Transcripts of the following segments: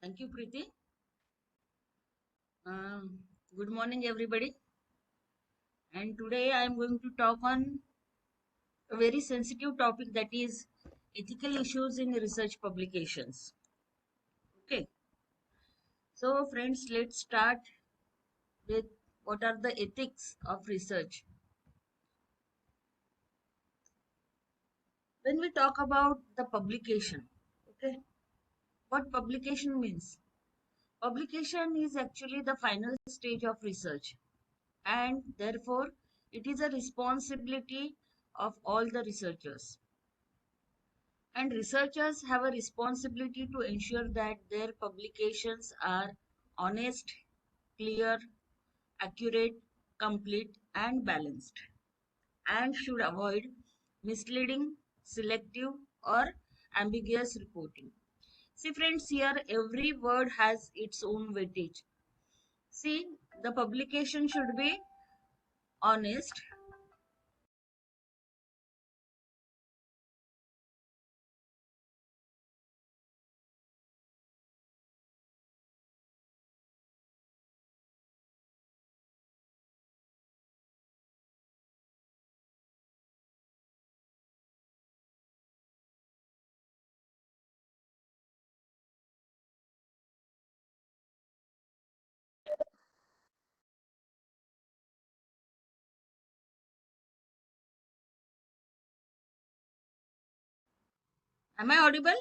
Thank you, Preeti. Good morning, everybody. And today I am going to talk on a very sensitive topic, that is ethical issues in research publications. Okay. So, friends, let's start with what are the ethics of research. When we talk about the publication, okay, what publication means? Publication is actually the final stage of research, and therefore it is a responsibility of all the researchers. And researchers have a responsibility to ensure that their publications are honest, clear, accurate, complete, and balanced, and should avoid misleading, selective, or ambiguous reporting. See, friends, here every word has its own weightage. See, the publication should be honest. Am I audible?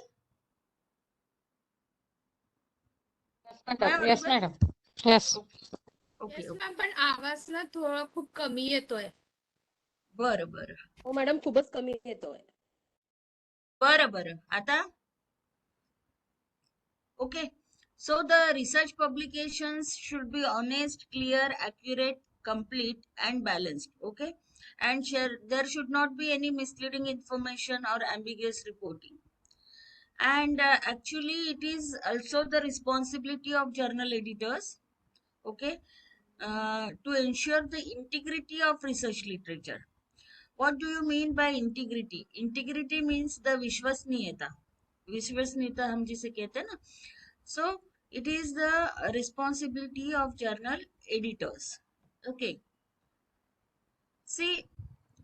Am I Yes, audible? madam. Yes. Okay, yes okay. Ma'am पण आवाज ना थोडा खूप कमी येतोय. बरं बरं हो मॅडम खूपच कमी येतोय. बरं बरं आता okay. So the research publications should be honest, clear, accurate, complete, and balanced. Okay, and there should not be any misleading information or ambiguous reporting. And actually, it is also the responsibility of journal editors. Okay, to ensure the integrity of research literature. What do you mean by integrity? Integrity means the विश्वसनीयता. विश्वसनीयता हम जिसे कहते हैं ना. So it is the responsibility of journal editors. Okay. See,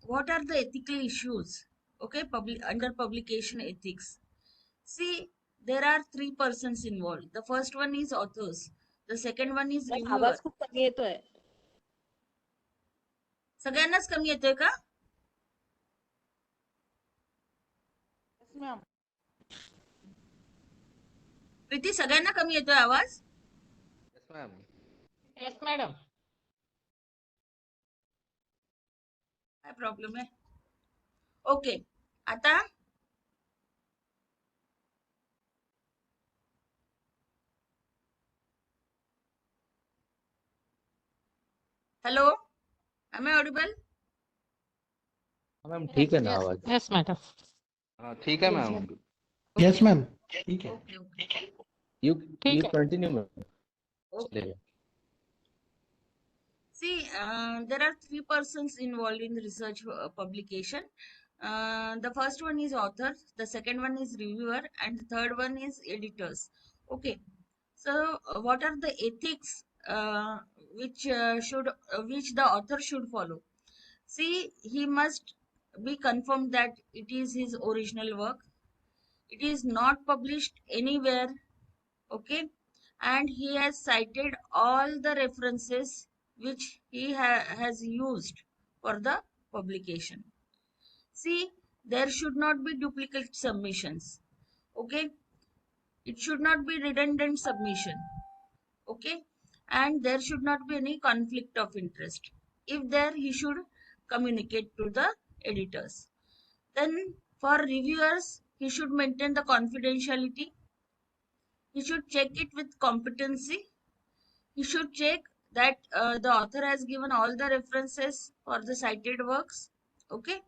what are the ethical issues? Okay, under publication ethics. See, there are three persons involved. The first one is authors. The second one is ma'am reviewer. आवाज खूप कमी येतोय. सगळ्यांनाच कमी येतोय का? प्रीती, सगळ्यांना कमी येतोय आवाज? Yes, ma'am. Yes, madam. काय प्रॉब्लेम आहे? ओके, आता hello, am I audible? Ma'am ठीक है ना Yes, आवाज? yes, madam. हाँ ठीक है Yes, मैम. Yes, ma'am. ठीक है. Okay, okay. You ठीक है. continue ma'am. Okay. चलेगा. See, there are three persons involved in research publication. The first one is author, the second one is reviewer, and the third one is editors. Okay. So, what are the ethics which the author should follow? See, he must be confirmed that it is his original work. It is not published anywhere. Okay, and he has cited all the references which he has used for the publication. See, there should not be duplicate submissions. Okay, it should not be redundant submission. Okay, and there should not be any conflict of interest. If there, he should communicate to the editors. Then for reviewers, he should maintain the confidentiality. He should check it with competency. He should check that the author has given all the references for the cited works. Okay,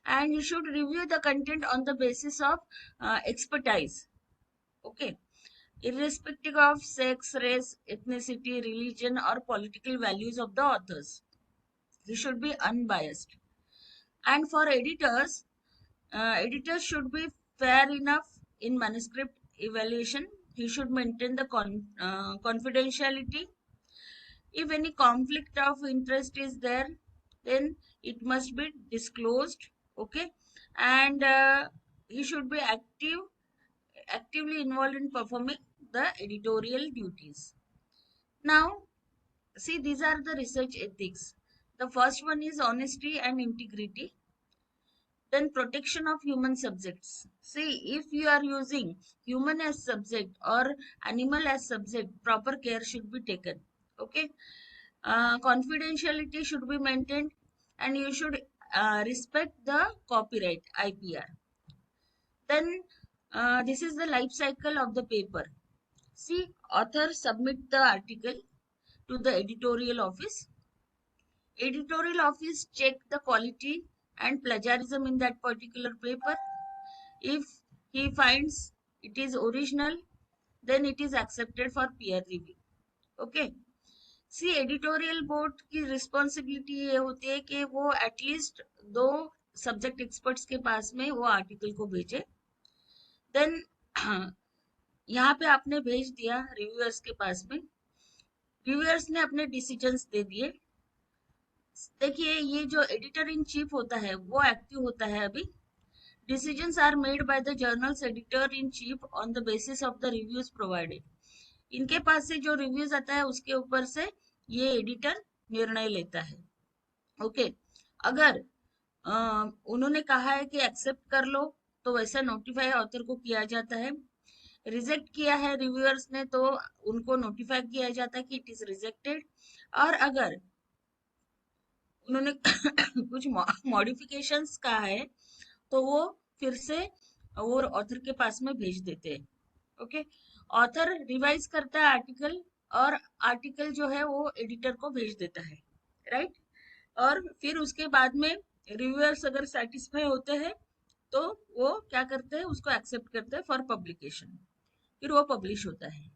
and he should review the content on the basis of expertise. Okay, irrespective of sex, race, ethnicity, religion, or political values of the authors. He should be unbiased. And for editors, editors should be fair enough in manuscript evaluation he should maintain the confidentiality. If any conflict of interest is there, then it must be disclosed. Okay, and he should be actively involved in performing the editorial duties. Now, see, these are the research ethics. The first one is honesty and integrity. Then protection of human subjects. See, if you are using human as subject or animal as subject, proper care should be taken. Okay. Confidentiality should be maintained, and you should respect the copyright IPR. Then this is the life cycle of the paper. See, author submit the article to the editorial office. Editorial office check the quality and plagiarism in that particular paper. If he finds it is original, then it is accepted for peer review. Okay. C editorial board की responsibility ये होती है कि वो at least 2 subject experts के पास में वो article को भेजे. देन यहाँ पे आपने भेज दिया रिव्यूअर्स के पास में, रिव्यूअर्स ने अपने डिसीजंस दे दिए. देखिए, ये जो एडिटर इन चीफ होता है वो एक्टिव होता है अभी. Decisions are made by the journals editor in chief on the basis of the reviews provided. इनके पास से जो रिव्यूज आता है उसके ऊपर से ये एडिटर निर्णय लेता है. ओके, अगर उन्होंने कहा है कि एक्सेप्ट कर लो तो वैसा नोटिफाई ऑथर को किया जाता है. रिजेक्ट किया है रिव्यूअर्स ने तो उनको नोटिफाई किया जाता है कि इट इज रिजेक्टेड. और अगर उन्होंने कुछ मॉडिफिकेशंस कहा है तो वो फिर से वो ऑथर के पास में भेज देते हैं. ओके, ऑथर रिवाइज करता है आर्टिकल और आर्टिकल जो है वो एडिटर को भेज देता है, राइट. और फिर उसके बाद में रिव्यूअर्स अगर सेटिस्फाई होते हैं तो वो क्या करते हैं, उसको एक्सेप्ट करते हैं फॉर पब्लिकेशन. फिर वो पब्लिश होता है.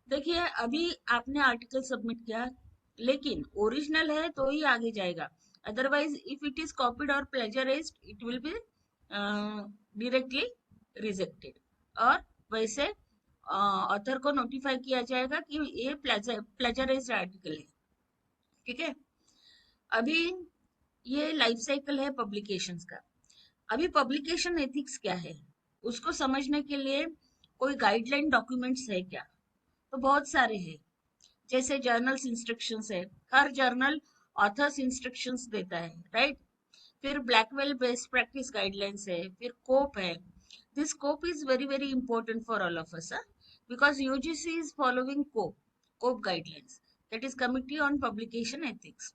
देखिए, अभी आपने आर्टिकल सबमिट किया, लेकिन ओरिजिनल है तो ही आगे जाएगा. Otherwise if it is copied और plagiarised it will be directly rejected. और वैसे ऑथर को नोटिफाई किया जाएगा कि ये प्लेजराइज्ड आर्टिकल है. ठीक है. अभी ये लाइफ साइकिल है पब्लिकेशंस का. अभी पब्लिकेशन एथिक्स क्या है उसको समझने के लिए कोई गाइडलाइन डॉक्यूमेंट्स है क्या? तो बहुत सारे हैं. जैसे जर्नल्स इंस्ट्रक्शंस है, हर जर्नल ऑथर्स इंस्ट्रक्शंस देता है, राइट. फिर ब्लैकवेल बेस्ट प्रैक्टिस गाइडलाइंस है, फिर कोप है. This COPE is very very important for all of us because UGC is following COPE guidelines, that is Committee on Publication Ethics.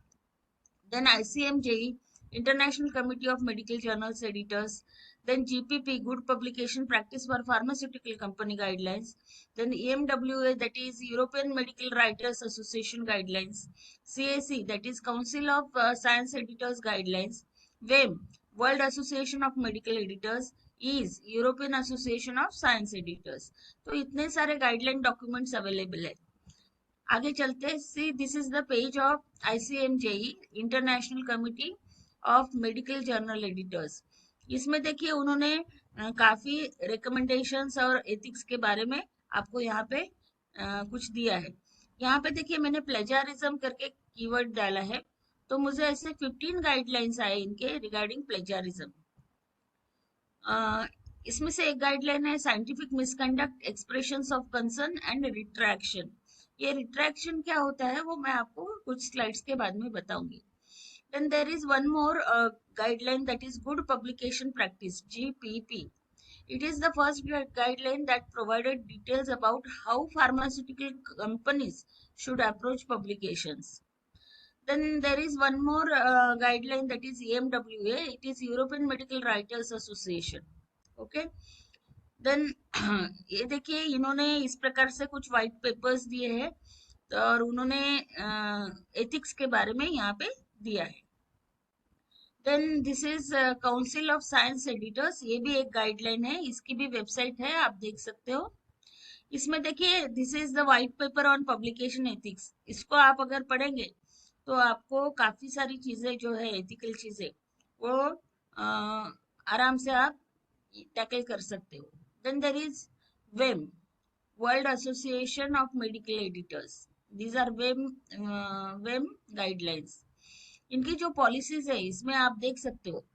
Then ICMJE, International Committee of Medical Journals Editors. Then GPP, Good Publication Practice for Pharmaceutical Company Guidelines. Then EMWA, that is European Medical Writers Association Guidelines. CAC, that is Council of Science Editors Guidelines. WEM, World Association of Medical Editors. Is European Association of Science Editors. तो इतने सारे guideline documents available है. आगे चलते. See, this is the page of ICMJE, International Committee of Medical Journal Editors. इसमें देखिए उन्होंने काफी रिकमेंडेशंस और एथिक्स के बारे में आपको यहाँ पे कुछ दिया है. यहाँ पे देखिए मैंने प्लेजारिज्म करके कीवर्ड डाला है, तो मुझे ऐसे 15 गाइडलाइंस आए इनके रिगार्डिंग प्लेजारिज्म. इसमें से एक गाइडलाइन है scientific misconduct, expressions of concern and retraction. ये रिट्रैक्शन क्या होता है वो मैं आपको कुछ स्लाइड्स के बाद में बताऊंगी. Then there is one more guideline that is good publication practice, GPP. It is the first guideline that provided details about how pharmaceutical companies should approach publications. Then there is one more guideline that is EMWA. It is European Medical Writers Association. Okay. Then ये देखिए इन्होंने इस प्रकार से कुछ white papers दिए हैं और उन्होंने एथिक्स के बारे में यहाँ पे दिया है. Then this is council of Science editors. ये भी एक गाइडलाइन है, इसकी भी वेबसाइट है, आप देख सकते हो. इसमें देखिए this is the white paper on publication ethics. इसको आप अगर पढ़ेंगे तो आपको काफी सारी चीजें जो है एथिकल चीजें वो आराम से आप टैकल कर सकते हो. देन देयर इज वेम. World Association of Medical Editors. These are WEM guidelines. इनकी जो पॉलिसीज है इसमें आप देख सकते हो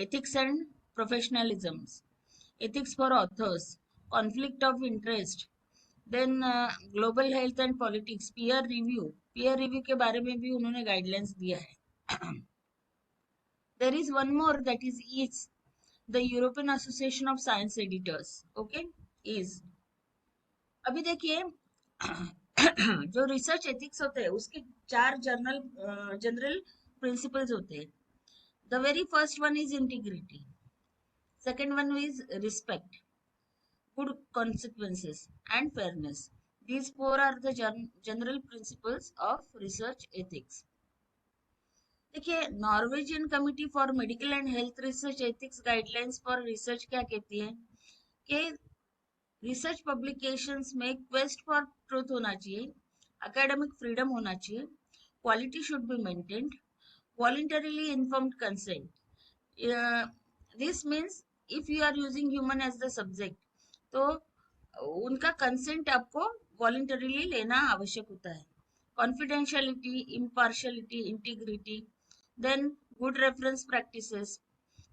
ethics and professionalisms, ethics for authors, conflict of interest, then global health and politics, peer review के बारे में भी उन्होंने गाइडलाइंस दिया है. There is one more, that is EASE, the European Association of Science Editors. Okay, EASE. अभी देखिए जो रिसर्च एथिक्स होते हैं उसके 4 जनरल प्रिंसिपल्स होते हैं. The very first one is integrity. Second one is respect, good consequences, and fairness. These 4 are the general principles of research ethics. देखिए, Norwegian committee for medical and health research ethics guidelines for research क्या कहती है कि research publications में quest for truth होना चाहिए, academic freedom होना चाहिए, quality should be maintained, voluntarily informed consent. This means if you are using human as the subject, तो उनका कंसेंट आपको voluntarily लेना आवश्यक होता है. Confidentiality, impartiality, integrity, then good reference practices,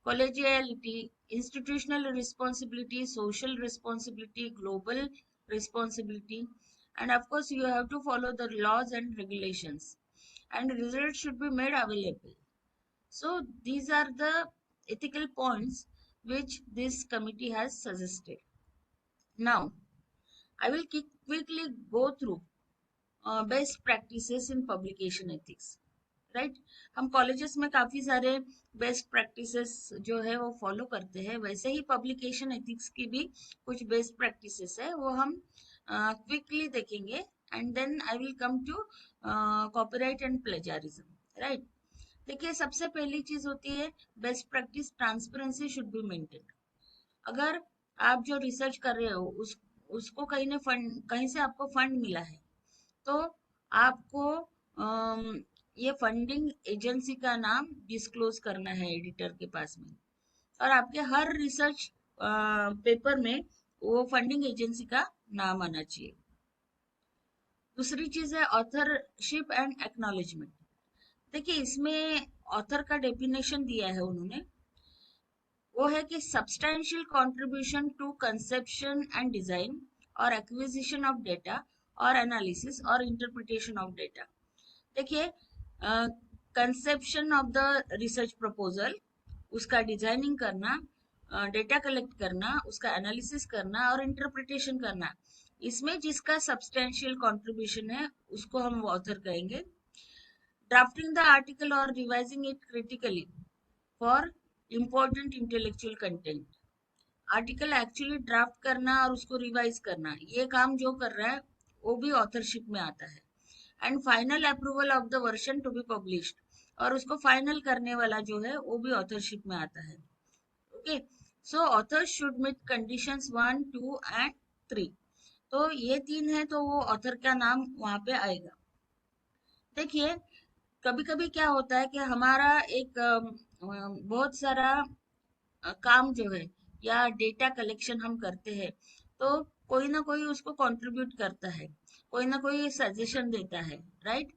collegiality, institutional responsibility, social responsibility, global responsibility, and of course you have to follow the laws and regulations, and results should be made available. So these are the ethical points which this committee has suggested. Now I will quickly go through best practices in publication ethics. Right, हम colleges में काफी सारे best practices जो है वो follow करते हैं, वैसे ही पब्लिकेशन एथिक्स की भी कुछ बेस्ट प्रैक्टिसेस है, वो हम क्विकली देखेंगे. And then I will come to copyright and plagiarism. Right, देखिए सबसे पहली चीज होती है best practice, transparency should be maintained. अगर आप जो रिसर्च कर रहे हो उसको कहीं से आपको फंड मिला है, तो आपको ये फंडिंग एजेंसी का नाम डिस्क्लोज करना है एडिटर के पास में, और आपके हर रिसर्च पेपर में वो फंडिंग एजेंसी का नाम आना चाहिए. दूसरी चीज है ऑथरशिप एंड एक्नॉलेजमेंट. देखिए इसमें ऑथर का डेफिनेशन दिया है उन्होंने, वो है कि substantial contribution to conception and design और एक्विजिशन ऑफ डेटा और एनालिसिस और इंटरप्रिटेशन ऑफ डेटा. देखिए conception of the research proposal, उसका डिजाइनिंग करना, डेटा कलेक्ट करना, उसका एनालिसिस करना और इंटरप्रिटेशन करना, इसमें जिसका सब्सटैंशियल कंट्रीब्यूशन है उसको हम ऑथर कहेंगे. ड्राफ्टिंग द आर्टिकल और revising it critically for important intellectual content. Article actually draft करना और उसको रिवाइज करना, ये काम जो कर रहा है वो भी ऑथरशिप में आता है. And final approval of the version to be published, और उसको फाइनल करने वाला जो है वो भी ऑथरशिप में आता है. Okay, so authors should meet conditions 1, 2 and 3. तो ये 3 है तो वो ऑथर का नाम वहां पे आएगा. देखिए कभी कभी क्या होता है कि हमारा एक बहुत सारा काम जो है या डेटा कलेक्शन हम करते हैं, तो कोई ना कोई उसको कंट्रीब्यूट करता है, कोई ना कोई सजेशन देता है. राइट,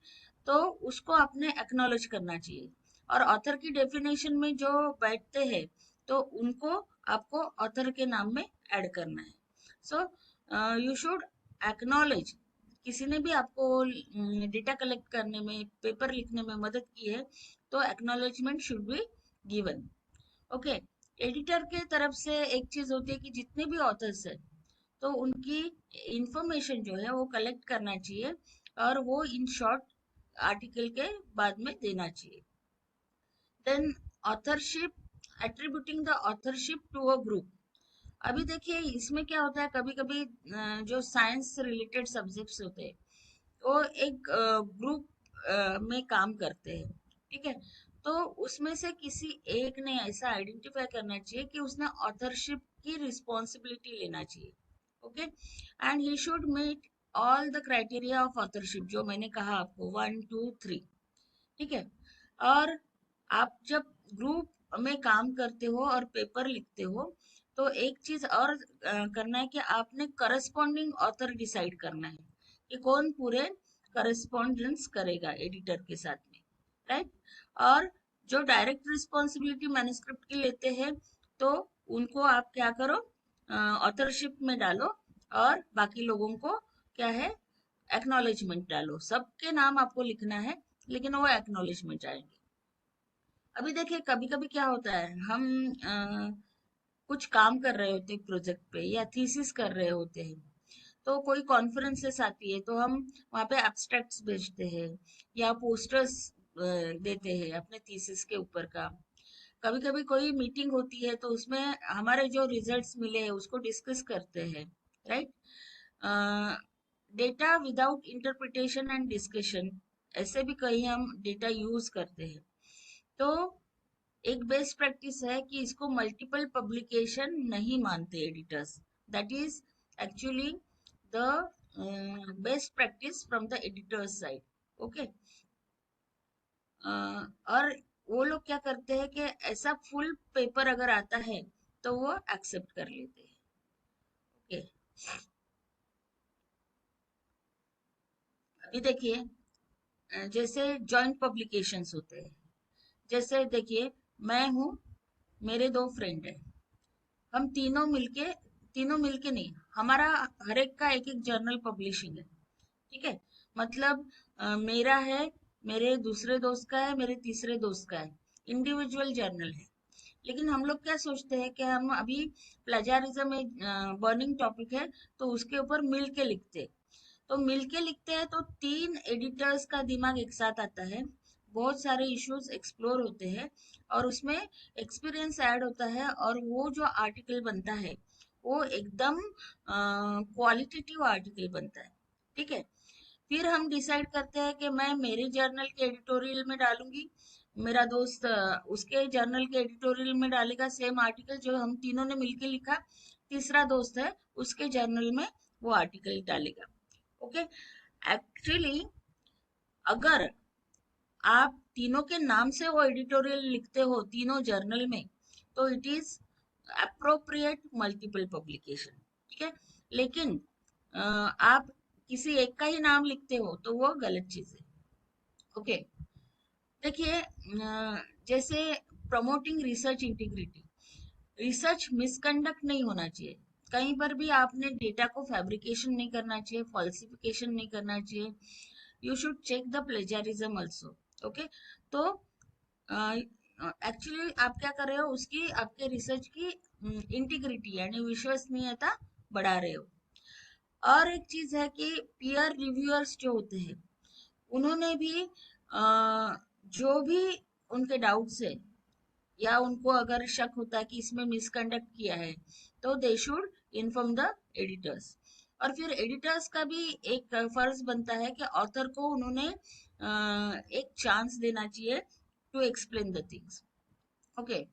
तो उसको आपने एक्नॉलेज करना चाहिए, और ऑथर की डेफिनेशन में जो बैठते हैं तो उनको आपको ऑथर के नाम में ऐड करना है. So you should acknowledge. किसी ने भी आपको डेटा कलेक्ट करने में, पेपर लिखने में मदद की है, तो acknowledgement should be given. Okay, editor के तरफ से एक चीज होती है कि जितने भी ऑथर्स है तो उनकी इंफॉर्मेशन जो है वो कलेक्ट करना चाहिए और वो इन शॉर्ट आर्टिकल के बाद में देना चाहिए. Then authorship, attributing the authorship to a group. अभी देखिए इसमें क्या होता है, कभी कभी जो साइंस से रिलेटेड सब्जेक्ट्स होते हैं वो एक ग्रुप में काम करते हैं. ठीक है, तो उसमें से किसी एक ने ऐसा आइडेंटिफाई करना चाहिए कि उसने ऑथरशिप की रिस्पॉन्सिबिलिटी लेना चाहिए. Okay, and he should meet all the criteria of authorship, जो मैंने कहा आपको 1, 2, 3. ठीक है, और आप जब ग्रुप में काम करते हो और पेपर लिखते हो तो एक चीज और करना है कि आपने करस्पॉन्डिंग ऑथर डिसाइड करना है कि कौन पूरे करस्पॉन्डेंस करेगा एडिटर के साथ में, राइट। और जो डायरेक्ट रिस्पॉन्सिबिलिटी मैन्युस्क्रिप्ट की लेते हैं तो उनको आप क्या करो, ऑथरशिप में डालो, और बाकी लोगों को क्या है, एक्नॉलेजमेंट डालो। सबके नाम आपको लिखना है लेकिन वो एक्नॉलेजमेंट आएंगे। अभी देखिए कभी कभी क्या होता है, हम कुछ काम कर रहे होते हैं प्रोजेक्ट पे या थीसिस कर रहे होते हैं, तो कोई कॉन्फ्रेंसेस आती है तो हम वहाँ पे एब्स्ट्रैक्ट्स भेजते हैं या पोस्टर्स देते हैं अपने थीसिस के ऊपर का। कभी कभी कोई मीटिंग होती है तो उसमें हमारे जो रिजल्ट्स मिले हैं उसको डिस्कस करते हैं, right. Data without interpretation and discussion, ऐसे भी कहीं हम डेटा यूज करते हैं। तो एक बेस्ट प्रैक्टिस है कि इसको मल्टीपल पब्लिकेशन नहीं मानते editors. That is actually the best practice from the editors side, okay. और वो लोग क्या करते हैं कि ऐसा फुल पेपर अगर आता है तो वो एक्सेप्ट कर लेते हैं, ओके। अभी देखिए जैसे जॉइंट पब्लिकेशंस होते हैं, जैसे देखिए मैं हूँ, मेरे दो फ्रेंड हैं, हम तीनों मिलके नहीं, हमारा हर एक का एक एक जर्नल पब्लिशिंग है, ठीक है। मतलब मेरा है, मेरे दूसरे दोस्त का है, मेरे तीसरे दोस्त का है, इंडिविजुअल जर्नल है। लेकिन हम लोग क्या सोचते हैं कि हम अभी प्लेजरिज्म एक बर्निंग टॉपिक है तो उसके ऊपर मिल के लिखते हैं। तो मिलके लिखते हैं तो 3 एडिटर्स का दिमाग एक साथ आता है, बहुत सारे इश्यूज एक्सप्लोर होते हैं और उसमें एक्सपीरियंस ऐड होता है, और वो जो आर्टिकल बनता है वो एकदम क्वालिटेटिव आर्टिकल बनता है, ठीक है। फिर हम डिसाइड करते हैं कि मैं मेरे जर्नल के एडिटोरियल में डालूंगी, मेरा दोस्त उसके जर्नल के एडिटोरियल में डालेगा सेम आर्टिकल जो हम तीनों ने मिलके लिखा, तीसरा दोस्त है उसके जर्नल में वो आर्टिकल डालेगा, ओके। एक्चुअली अगर आप तीनों के नाम से वो एडिटोरियल लिखते हो तीनों जर्नल में तो it is appropriate multiple publication, ठीक है। लेकिन आप किसी एक का ही नाम लिखते हो तो वो गलत चीज है, ओके। देखिए जैसे promoting research integrity, research misconduct नहीं होना चाहिए, कहीं पर भी आपने डेटा को फैब्रिकेशन नहीं करना चाहिए, फॉल्सिफिकेशन नहीं करना चाहिए। You should check the plagiarism also, okay. तो एक्चुअली आप क्या कर रहे हो, उसकी आपके रिसर्च की इंटीग्रिटी यानी विश्वसनीयता बढ़ा रहे हो। और एक चीज है कि पीयर रिव्यूअर्स जो होते हैं उन्होंने भी जो भी उनके डाउट्स है या उनको अगर शक होता है कि इसमें मिसकंडक्ट किया है तो they should inform the editors. और फिर एडिटर्स का भी एक फर्ज बनता है कि ऑथर को उन्होंने एक चांस देना चाहिए to explain the things, okay.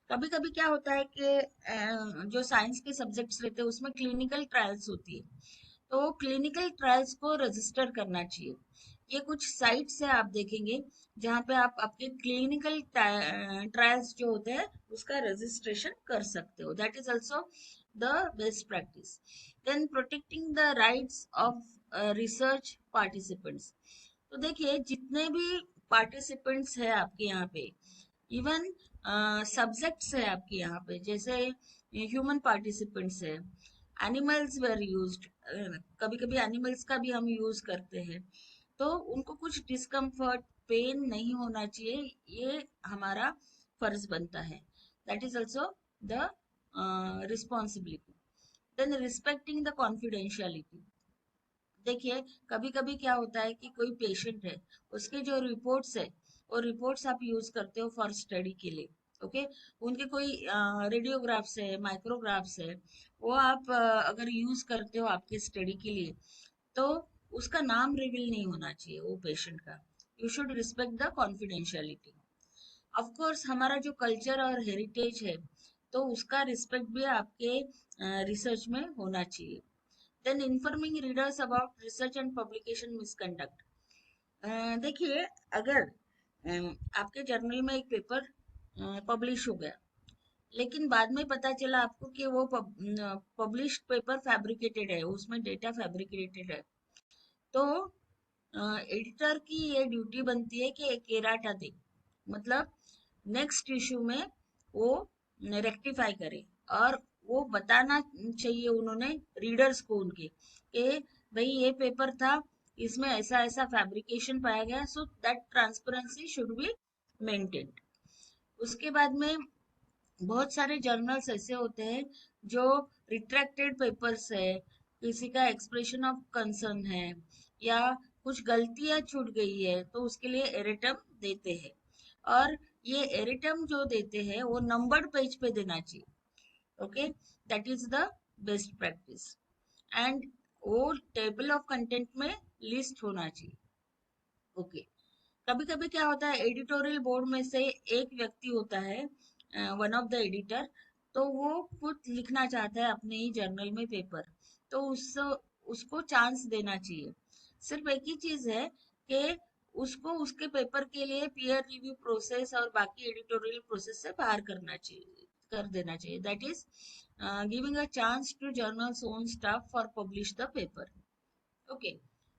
कभी कभी क्या होता है कि जो साइंस के सब्जेक्ट्स रहते हैं उसमें क्लिनिकल ट्रायल्स होती है, तो क्लिनिकल ट्रायल्स को रजिस्टर करना चाहिए। ये कुछ साइट्स है आप देखेंगे जहाँ पे आप आपके क्लिनिकल ट्रायल्स जो होते हैं उसका रजिस्ट्रेशन कर सकते हो, that is also the best practice. Then protecting the rights of research participants, तो देखिए जितने भी पार्टिसिपेंट्स है आपके यहाँ पे, इवन सब्जेक्ट्स है आपके यहाँ पे, जैसे ह्यूमन पार्टिसिपेंट्स है, एनिमल्स वेर यूज्ड, कभी कभी एनिमल्स का भी हम यूज करते हैं, तो उनको कुछ डिस्कम्फर्ट पेन नहीं होना चाहिए, ये हमारा फर्ज बनता है, that is also the responsibility. Then respecting the confidentiality, देखिए कभी कभी क्या होता है कि कोई पेशेंट है, उसके जो रिपोर्ट्स है वो रिपोर्ट्स आप यूज करते हो फॉर स्टडी के लिए, ओके। उनके कोई रेडियोग्राफ्स है, माइक्रोग्राफ्स है, वो आप अगर यूज करते हो आपके स्टडी के लिए तो उसका नाम रिवील नहीं होना चाहिए वो पेशेंट का, you should respect the confidentiality. Of course हमारा जो कल्चर और हेरिटेज है तो उसका रिस्पेक्ट भी आपके रिसर्च में होना चाहिए। Then informing readers about research and publication misconduct, देखिए अगर आपके जर्नल में एक पेपर पब्लिश हो गया लेकिन बाद में पता चला आपको कि वो पब्लिश्ड पेपर फैब्रिकेटेड है, उसमें डेटा फैब्रिकेटेड है। तो एडिटर की ये ड्यूटी बनती है कि एक एराटा दे, मतलब नेक्स्ट इशू में वो रेक्टिफाई करे, और वो बताना चाहिए उन्होंने रीडर्स को उनके कि भाई ये पेपर था, इसमें ऐसा ऐसा फैब्रिकेशन पाया गया, so that transparency should be maintained. उसके बाद में बहुत सारे जर्नल्स ऐसे होते हैं जो रिट्रैक्टेड पेपर्स है, किसी का एक्सप्रेशन ऑफ कंसर्न है, या कुछ गलतियां छूट गई है, तो उसके लिए एरेटम देते हैं। और ये एरेटम जो देते हैं वो नंबर्ड पेज पे देना चाहिए। Okay, that is the best practice. And वो टेबल ऑफ कंटेंट में लिस्ट होना चाहिए। ओके, कभी कभी क्या होता है, एडिटोरियल बोर्ड में से एक व्यक्ति होता है, वन ऑफ द एडिटर, तो वो खुद लिखना चाहता है अपने ही जर्नल में पेपर, तो उसको चांस देना चाहिए। सिर्फ एक ही चीज है कि उसको उसके पेपर के लिए पीयर रिव्यू प्रोसेस और बाकी एडिटोरियल प्रोसेस से बाहर कर देना चाहिए। That is giving a chance to journals own staff for publish the paper. Okay,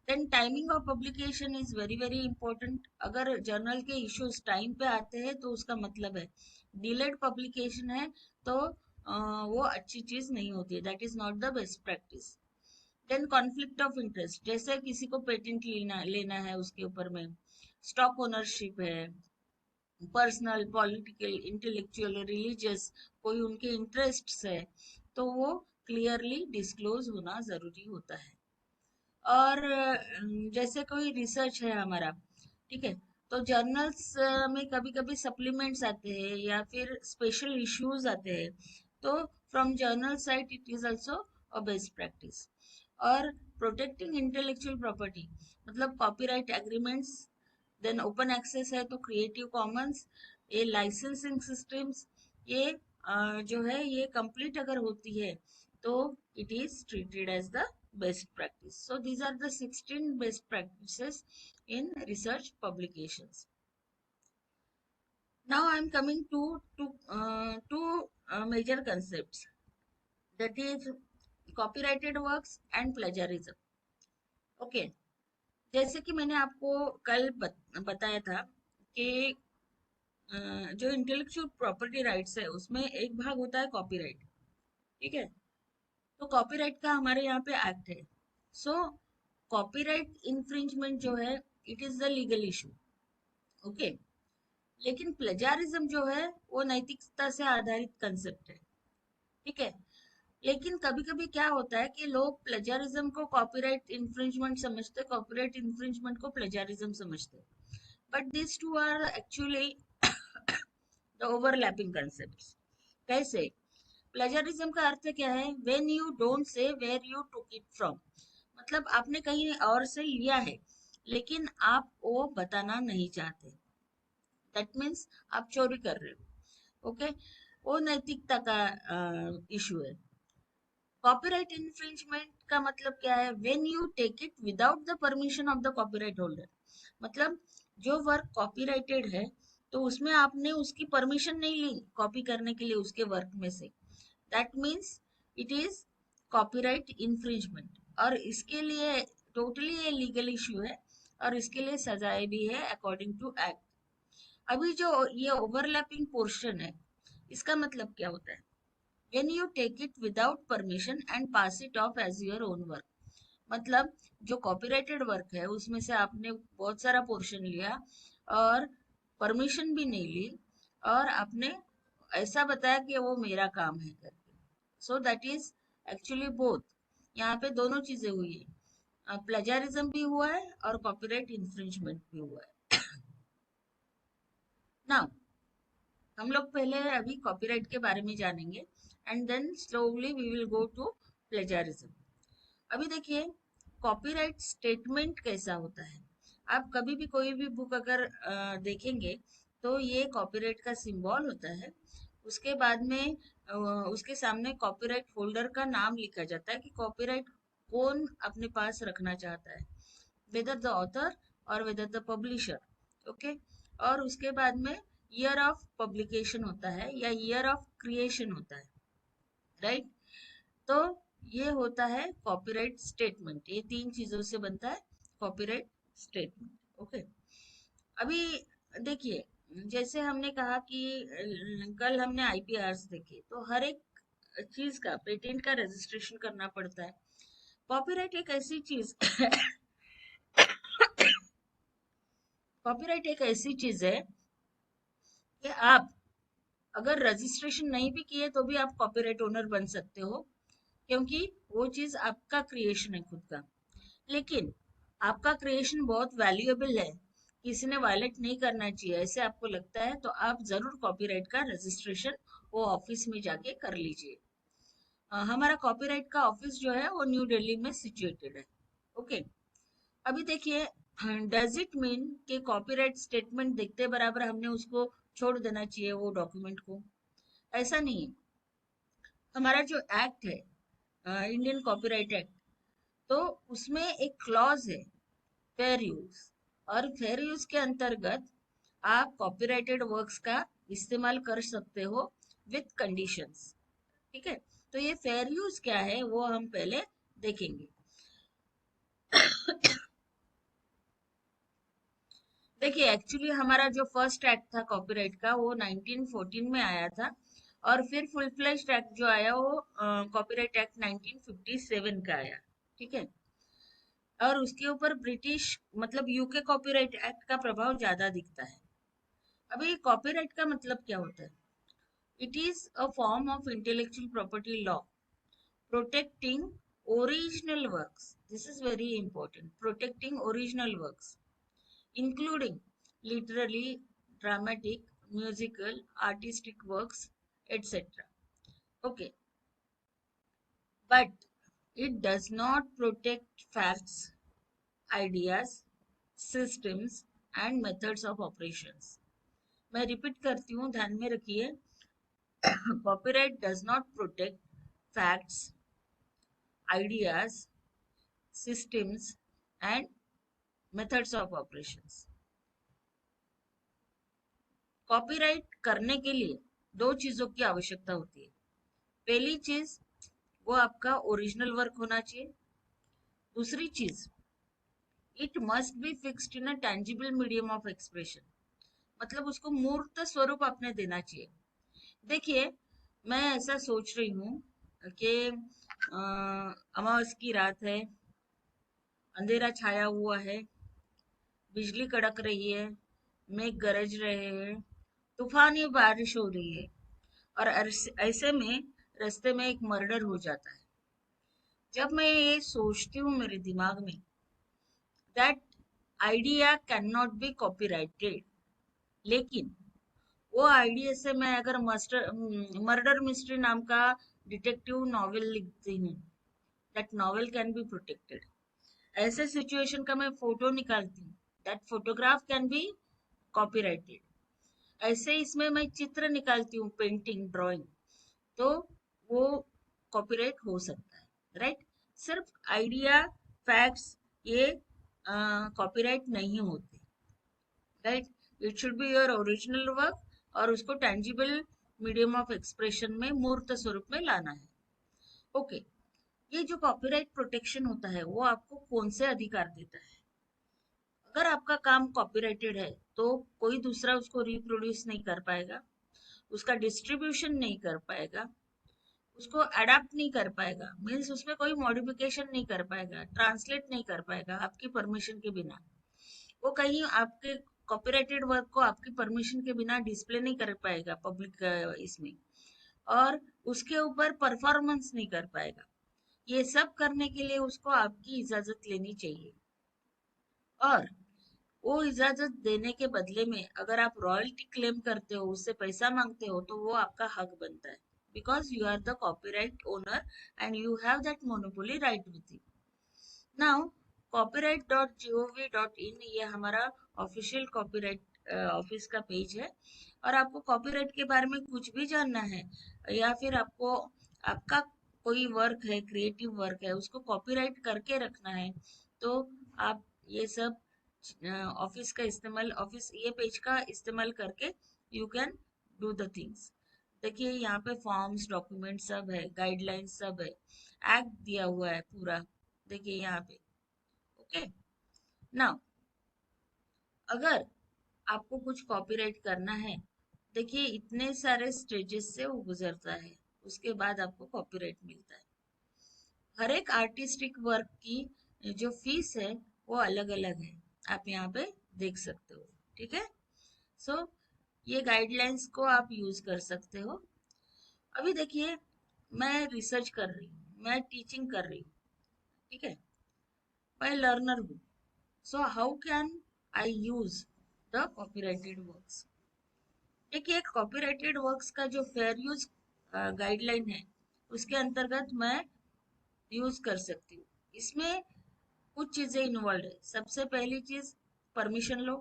then timing of publication is very very important. अगर जर्नल के इश्यूज टाइम पे आते हैं तो उसका मतलब है डिलेड पब्लिकेशन है, तो वो अच्छी चीज नहीं होती है, that is not the best practice. Then conflict of interest, जैसे किसी को पेटेंट लेना है, उसके ऊपर में स्टॉक ओनरशिप है, पर्सनल, पॉलिटिकल, इंटेलेक्चुअल, रिलीजियस कोई उनके इंटरेस्ट्स है, तो वो क्लियरली डिस्क्लोज होना जरूरी होता है। और जैसे कोई रिसर्च है हमारा, ठीक है, तो जर्नल्स में कभी कभी सप्लीमेंट्स आते हैं या फिर स्पेशल इश्यूज आते हैं, तो from journal site it is also a best practice. और प्रोटेक्टिंग इंटेलेक्चुअल प्रॉपर्टी, मतलब copyright agreements, then open access है तो क्रिएटिव कॉमन्स, ये लाइसेंसिंग सिस्टम्स, ये जो है ये कंप्लीट अगर होती है तो it is treated as the best practice. So these are the 16 best practices in research publications. Now I am coming to two major concepts, that is copyrighted works and plagiarism. Okay, जैसे कि मैंने आपको कल बताया था कि जो intellectual property rights है उसमें एक भाग होता है कॉपीराइट, ठीक है। तो कॉपीराइट का हमारे यहाँ पे एक्ट है। सो कॉपीराइट इन्फ्रिंजमेंट जो है it is the legal issue. Okay, लेकिन प्लेजारिज्म जो है वो नैतिकता से आधारित कंसेप्ट है, ठीक है। लेकिन कभी कभी क्या होता है कि लोग प्लेजारिज्म को कॉपीराइट इन्फ्रिंजमेंट समझते, कॉपीराइट इन्फ्रिंजमेंट को प्लेजारिज्म समझते, but this two are actually the overlapping concepts. कैसे? प्लेजरिज्म का अर्थ क्या है? When you don't say where you took it from, मतलब आपने कहीं और से लिया है लेकिन आप वो बताना नहीं चाहते, दैट मीन्स आप चोरी कर रहे हो। ओके, वो नैतिकता का इशू है। कॉपीराइट इन्फ्रिंजमेंट का मतलब क्या है? When you take it without the permission of the copyright holder, मतलब जो वर्क कॉपीराइटेड है तो उसमें आपने उसकी परमिशन नहीं ली कॉपी करने के लिए उसके वर्क में से, that means it is copyright infringement. और इसके लिए टोटली ये लीगल इशू है और इसके लिए सजाएं भी है अकॉर्डिंग टू एक्ट। अभी जो ये ओवरलैपिंग पोर्शन है इसका मतलब क्या होता है? when you take it without permission and pass it off as your own work, मतलब जो कॉपीराइटेड वर्क है उसमें से आपने बहुत सारा पोर्शन लिया और परमिशन भी नहीं ली और आपने ऐसा बताया कि वो मेरा काम है करके, so that is actually both, यहाँ पे दोनों चीजें हुई है, प्लेजरिज्म भी हुआ है और कॉपीराइट इन्फ्रिंजमेंट भी हुआ है। नाउ हम लोग पहले अभी कॉपीराइट के बारे में जानेंगे and then slowly we will go to plagiarism. अभी देखिए कॉपीराइट स्टेटमेंट कैसा होता है। आप कभी भी कोई भी बुक अगर देखेंगे तो ये कॉपीराइट का सिंबल होता है, उसके बाद में उसके सामने कॉपीराइट होल्डर का नाम लिखा जाता है कि कॉपीराइट कौन अपने पास रखना चाहता है, वेदर द ऑथर और वेदर द पब्लिशर। ओके, और उसके बाद में ईयर ऑफ पब्लिकेशन होता है या ईयर ऑफ क्रिएशन होता है, राइट? तो ये होता है कॉपीराइट स्टेटमेंट। ये 3 चीजों से बनता है कॉपीराइट स्टेटमेंट। ओके, अभी देखिए, जैसे हमने कहा कि कल हमने आईपीआर देखे, तो हर एक चीज का, पेटेंट का रजिस्ट्रेशन करना पड़ता है। कॉपीराइट एक ऐसी चीज कॉपीराइट एक ऐसी चीज है कि आप अगर रजिस्ट्रेशन नहीं भी किए तो भी आप कॉपीराइट ओनर बन सकते हो, क्योंकि वो चीज आपका क्रिएशन है खुद का। लेकिन आपका क्रिएशन बहुत वैल्यूएबल है, किसी ने वायलेट नहीं करना चाहिए, ऐसे आपको लगता है तो आप जरूर कॉपीराइट का रजिस्ट्रेशन वो ऑफिस में जाके कर लीजिए। हमारा कॉपीराइट का ऑफिस जो है वो न्यू दिल्ली में सिचुएटेड है। ओके, अभी देखिए, डज इट मीन कि कॉपीराइट स्टेटमेंट देखते बराबर हमने उसको छोड़ देना चाहिए वो डॉक्यूमेंट को? ऐसा नहीं है। हमारा जो एक्ट है, इंडियन कॉपीराइट एक्ट, तो उसमें एक क्लॉज है फेयर यूज, और फेयर यूज के अंतर्गत आप कॉपीराइटेड वर्क्स का इस्तेमाल कर सकते हो विथ कंडीशंस। ठीक है, तो ये फेयर यूज क्या है वो हम पहले देखेंगे। देखिए, एक्चुअली हमारा जो फर्स्ट एक्ट था कॉपीराइट का वो 1914 में आया था, और फिर फुल फ्लेज्ड एक्ट जो आया वो कॉपीराइट एक्ट 1957 का आया। ठीक है, और उसके ऊपर ब्रिटिश मतलब यूके कॉपीराइट एक्ट का प्रभाव ज्यादा दिखता है। अभी कॉपीराइट का मतलब क्या होता है? It is a form of intellectual property law protecting original works. This is very important, protecting original works including literary, dramatic, musical, artistic works, etc. Okay, but it does not protect facts, ideas, systems and methods of operations. मैं repeat करती हूँ, ध्यान में रखिए। Copyright does not protect facts, ideas, systems and methods of operations. Copyright करने के लिए 2 चीजों की आवश्यकता होती है। पहली चीज, वो आपका ओरिजिनल वर्क होना चाहिए। दूसरी चीज, it must be fixed in a tangible medium of expression, मतलब उसको मूर्त स्वरूप आपने देना चाहिए। देखिए, मैं ऐसा सोच रही हूँ कि अमावस की रात है, अंधेरा छाया हुआ है, बिजली कड़क रही है, मेघ गरज रहे हैं, तूफानी बारिश हो रही है, और ऐसे में रास्ते में एक मर्डर हो जाता है। जब मैं ये सोचती हूँ मेरे दिमाग में, that idea can not B copyrighted, लेकिन वो आइडिया से मैं अगर मर्डर मिस्ट्री नाम का डिटेक्टिव नॉवेल लिखती हूँ, that novel can be protected. ऐसे सिचुएशन का मैं फोटो निकालती हूँ, that photograph can be copyrighted. ऐसे इसमें मैं चित्र निकालती हूँ, पेंटिंग, ड्राइंग, तो वो कॉपीराइट हो सकता है, राइट? सिर्फ आइडिया, फैक्ट्स, ये कॉपीराइट नहीं होते, right? It should be your original work, और उसको टेंजिबल मीडियम ऑफ एक्सप्रेशन में, मूर्त स्वरूप में लाना है। ओके, ये जो कॉपीराइट प्रोटेक्शन होता है वो आपको कौन से अधिकार देता है? अगर आपका काम कॉपीराइटेड है तो कोई दूसरा उसको रिप्रोड्यूस नहीं कर पाएगा, उसका डिस्ट्रीब्यूशन नहीं कर पाएगा, उसको अडेप्ट नहीं कर पाएगा, मीन्स उसमें कोई मॉडिफिकेशन नहीं कर पाएगा, ट्रांसलेट नहीं कर पाएगा आपकी परमिशन के बिना। वो कहीं आपके कॉपीराइटेड वर्क को आपकी परमिशन के बिना डिस्प्ले नहीं कर पाएगा पब्लिक इसमें, और उसके ऊपर परफॉर्मेंस नहीं कर पाएगा। ये सब करने के लिए उसको आपकी इजाजत लेनी चाहिए, और वो इजाजत देने के बदले में अगर आप रॉयल्टी क्लेम करते हो, उससे पैसा मांगते हो, तो वो आपका हक बनता है, because you are the copyright owner and you have that monopoly right with you. Now, copyright.gov.in ये हमारा ऑफिशियल कॉपीराइट ऑफिस का पेज है, और आपको कॉपीराइट के बारे में कुछ भी जानना है, या फिर आपको आपका कोई वर्क है, क्रिएटिव वर्क है, उसको कॉपीराइट करके रखना है, तो आप ये सब ऑफिस का इस्तेमाल, ऑफिस ये पेज का इस्तेमाल करके you can do the things. देखिए यहाँ पे फॉर्म्स, डॉक्यूमेंट सब है, गाइडलाइंस सब है, एक्ट दिया हुआ है पूरा, देखिए यहाँ पे। ओके, नाउ अगर आपको कुछ कॉपीराइट करना है, देखिए इतने सारे स्टेजेस से वो गुजरता है, उसके बाद आपको कॉपीराइट मिलता है। हर एक आर्टिस्टिक वर्क की जो फीस है वो अलग अलग है, आप यहाँ पे देख सकते हो। ठीक है, सो ये गाइडलाइंस को आप यूज कर सकते हो। अभी देखिए मैं रिसर्च कर रही हूँ, मैं टीचिंग कर रही हूँ, ठीक है, मैं लर्नर हूँ। So how can I use the copyrighted works? देखिए कॉपीराइटेड वर्क्स का जो फेयर यूज गाइडलाइन है उसके अंतर्गत मैं यूज कर सकती हूँ। इसमें कुछ चीजें इन्वॉल्व है। सबसे पहली चीज, परमिशन लो,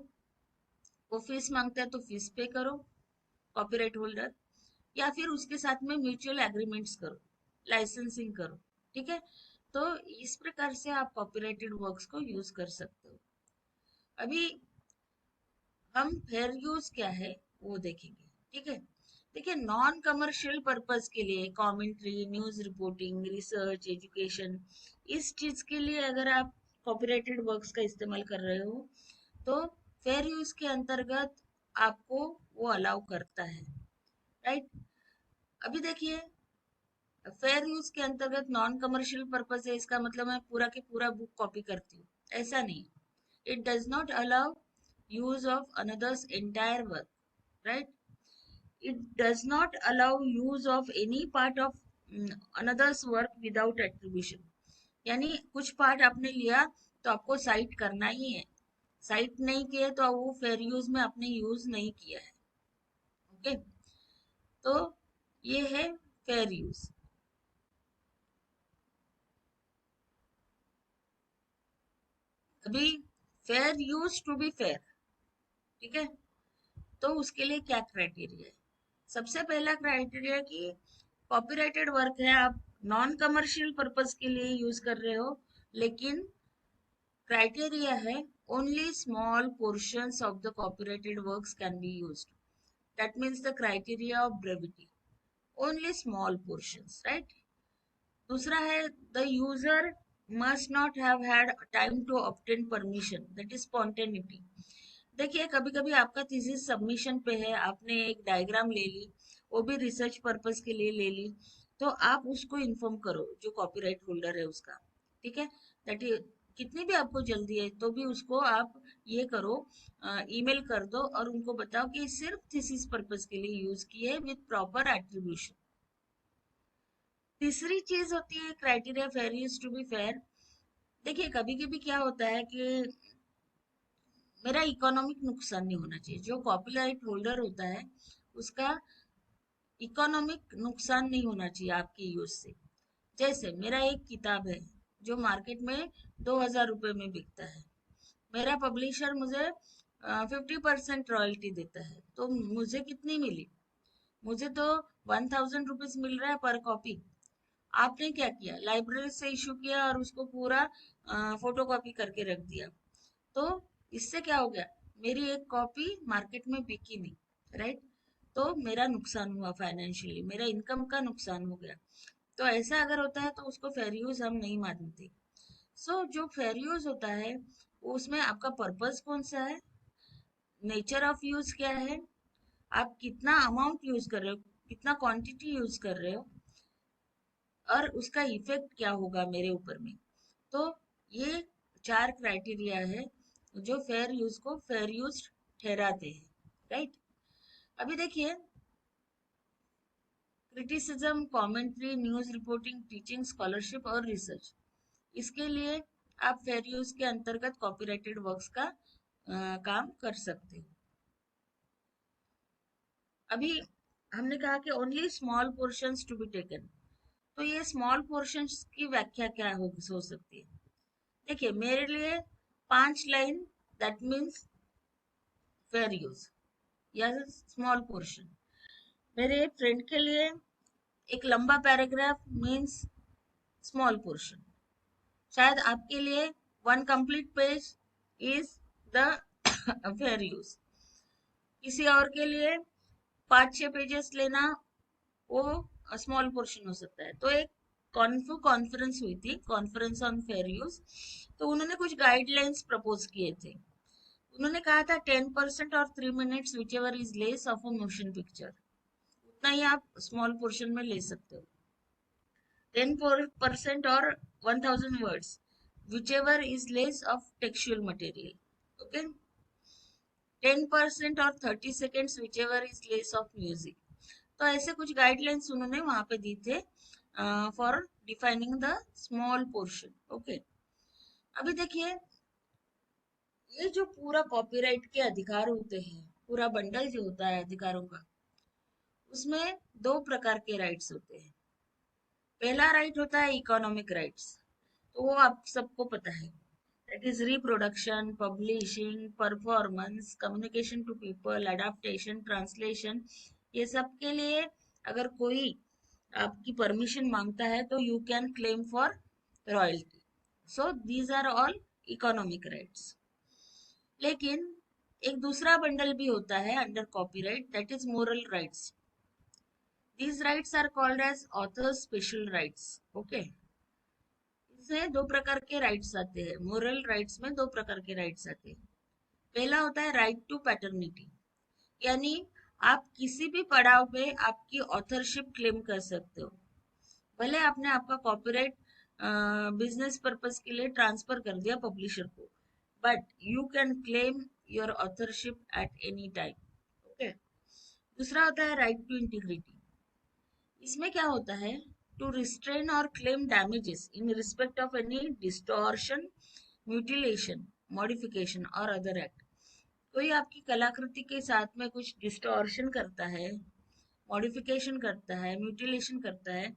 वो फीस मांगता है तो फीस पे करो कॉपीराइट होल्डर, या फिर उसके साथ में म्यूचुअल एग्रीमेंट्स करो, लाइसेंसिंग करो। ठीक है, तो इस प्रकार से आप कॉपीराइटेड वर्क्स को यूज कर सकते हो। अभी हम फेयर यूज क्या है वो देखेंगे। ठीक है, देखिए नॉन कमर्शियल पर्पस के लिए, commentary, news reporting, research, education, इस चीज के लिए अगर आप कॉपीराइटेड वर्क्स का इस्तेमाल कर रहे हो तो फेयर यूज के अंतर्गत आपको वो अलाउ करता है, राइट। अभी देखिए फेयर यूज के अंतर्गत नॉन कमर्शियल पर्पस है, इसका मतलब मैं पूरा के पूरा बुक कॉपी करती हूँ, ऐसा नहीं। It does not allow use of another's entire work, right? It does not allow use of any part of another's work without attribution. यानी कुछ पार्ट आपने लिया तो आपको साइट करना ही है, साइट नहीं किए तो वो फेयर यूज में आपने यूज नहीं किया है। ओके, तो ये है फेयर यूज। अभी fair use to be fair, ठीक है, तो उसके लिए क्या क्राइटेरिया है? सबसे पहला क्राइटेरिया कि कॉपीराइटेड वर्क है, आप नॉन कमर्शियल पर्पस के लिए यूज कर रहे हो, लेकिन क्राइटेरिया है only small portions of the copyrighted works can be used. That means the criteria of brevity, only small portions, right. दूसरा है the user must not have had time to obtain permission, that is spontaneity. देखिए कभी कभी आपका thesis submission पे है, आपने एक डायग्राम ले ली, वो भी रिसर्च पर्पस के लिए ले ली, तो आप उसको इन्फॉर्म करो जो कॉपीराइट होल्डर है उसका। ठीक है, दैट कितनी भी आपको जल्दी है तो भी उसको आप ये करो, ईमेल कर दो और उनको बताओ कि सिर्फ थीसिस पर्पस के लिए यूज की है विद प्रॉपर एट्रीब्यूशन। तीसरी चीज होती है criteria fair use to be fair. देखिए कभी कभी क्या होता है कि मेरा इकोनॉमिक नुकसान नहीं होना चाहिए, जो कॉपीराइट होल्डर होता है उसका इकोनॉमिक नुकसान नहीं होना चाहिए आपकी यूज से। जैसे मेरा एक किताब है जो मार्केट में 2,000 रुपए में बिकता है, मेरा पब्लिशर मुझे 50% रॉयल्टी देता है, तो मुझे कितनी मिली? मुझे तो 1,000 रुपीज मिल रहा है पर कॉपी। आपने क्या किया, लाइब्रेरी से इशू किया और उसको पूरा फोटो कॉपी करके रख दिया, तो इससे क्या हो गया, मेरी एक कॉपी मार्केट में बिकी नहीं, राइट। तो मेरा नुकसान हुआ, फाइनेंशियली मेरा इनकम का नुकसान हो गया। तो ऐसा अगर होता है तो उसको फेयर यूज हम नहीं मानते। सो जो फेयर यूज होता है उसमें आपका पर्पस कौन सा है, नेचर ऑफ यूज क्या है, आप कितना अमाउंट यूज कर रहे हो, कितना क्वांटिटी यूज कर रहे हो, और उसका इफेक्ट क्या होगा मेरे ऊपर में। तो ये 4 क्राइटेरिया है जो फेयर यूज को फेयर यूज ठहराते हैं, राइट। अभी देखिए criticism, commentary, news reporting, teaching, scholarship और रिसर्च, इसके लिए आप फेयर यूज के अंतर्गत कॉपीराइटेड वर्क्स का काम कर सकते हो। अभी हमने कहा कि only small portions to be taken, तो ये स्मॉल पोर्शंस की व्याख्या क्या हो सकती है? देखिए मेरे लिए 5 line that means fair use या स्मॉल पोर्शन, मेरे फ्रेंड के लिए एक लंबा पैराग्राफ मीन्स स्मॉल पोर्शन, शायद आपके लिए 1 complete page is the fair use, किसी और के लिए 5-6 पेजेस लेना वो स्मॉल पोर्शन हो सकता है। तो एक कॉन्फ्रेंस हुई थी, कॉन्फ्रेंस ऑन फेयर यूज, तो उन्होंने कुछ गाइडलाइंस प्रपोज किए थे। उन्होंने कहा था 10% और 3 minutes which ever is less of a motion picture, उतना ही आप स्मॉल पोर्शन में ले सकते हो। 10% और 1000 words which ever is less of textual material. Okay, 10% और 30 seconds which ever is less of music. तो ऐसे कुछ गाइडलाइंस उन्होंने वहां पे दी थे for defining the small portion. Okay, अभी देखिए, ये जो पूरा कॉपीराइट के अधिकार होते हैं, पूरा बंडल जो होता है अधिकारों का, उसमें दो प्रकार के राइट्स होते हैं। पहला राइट होता है इकोनॉमिक राइट्स, तो वो आप सबको पता है, that is reproduction, publishing, performance, communication to people, adaptation, translation. ये सब के लिए अगर कोई आपकी परमिशन मांगता है तो you can claim for royalty. So these are all economic rights. लेकिन एक दूसरा बंडल भी होता है under copyright, that is moral rights. These rights are called as author's special rights. Okay, इसमें दो प्रकार के राइट्स आते हैं। मोरल राइट्स में दो प्रकार के राइट्स आते हैं। पहला होता है राइट टू पैटर्निटी, यानी आप किसी भी पड़ाव पे आपकी ऑथरशिप क्लेम कर सकते हो। भले आपने आपका कॉपीराइट बिजनेस पर्पस के लिए ट्रांसफर कर दिया पब्लिशर को, but you can claim your authorship at any time. Okay, दूसरा होता है राइट टू इंटीग्रिटी। इसमें क्या होता है, टू रिस्ट्रेन और claim damages in respect of any distortion, mutilation, modification और अदर एक्ट। कोई आपकी कलाकृति के साथ में कुछ डिस्टॉर्शन करता है, मॉडिफिकेशन करता है, म्यूटिलेशन करता है,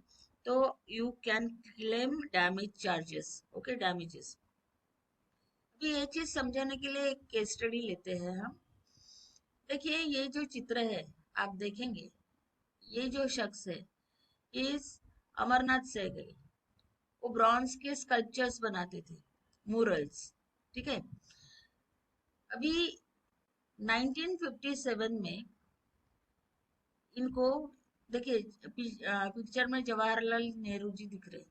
तो you can claim damage charges. Okay, damages. अभी ये चीज समझाने के लिए एक केस स्टडी लेते हैं हम। देखिए, ये जो चित्र है आप देखेंगे, ये जो शख्स है इस अमरनाथ सहगल, वो ब्रॉन्ज के स्कल्पचर्स बनाते थे, मूरल्स। ठीक है, अभी 1957 में इनको, देखिए पिक्चर में जवाहरलाल नेहरू जी दिख रहे,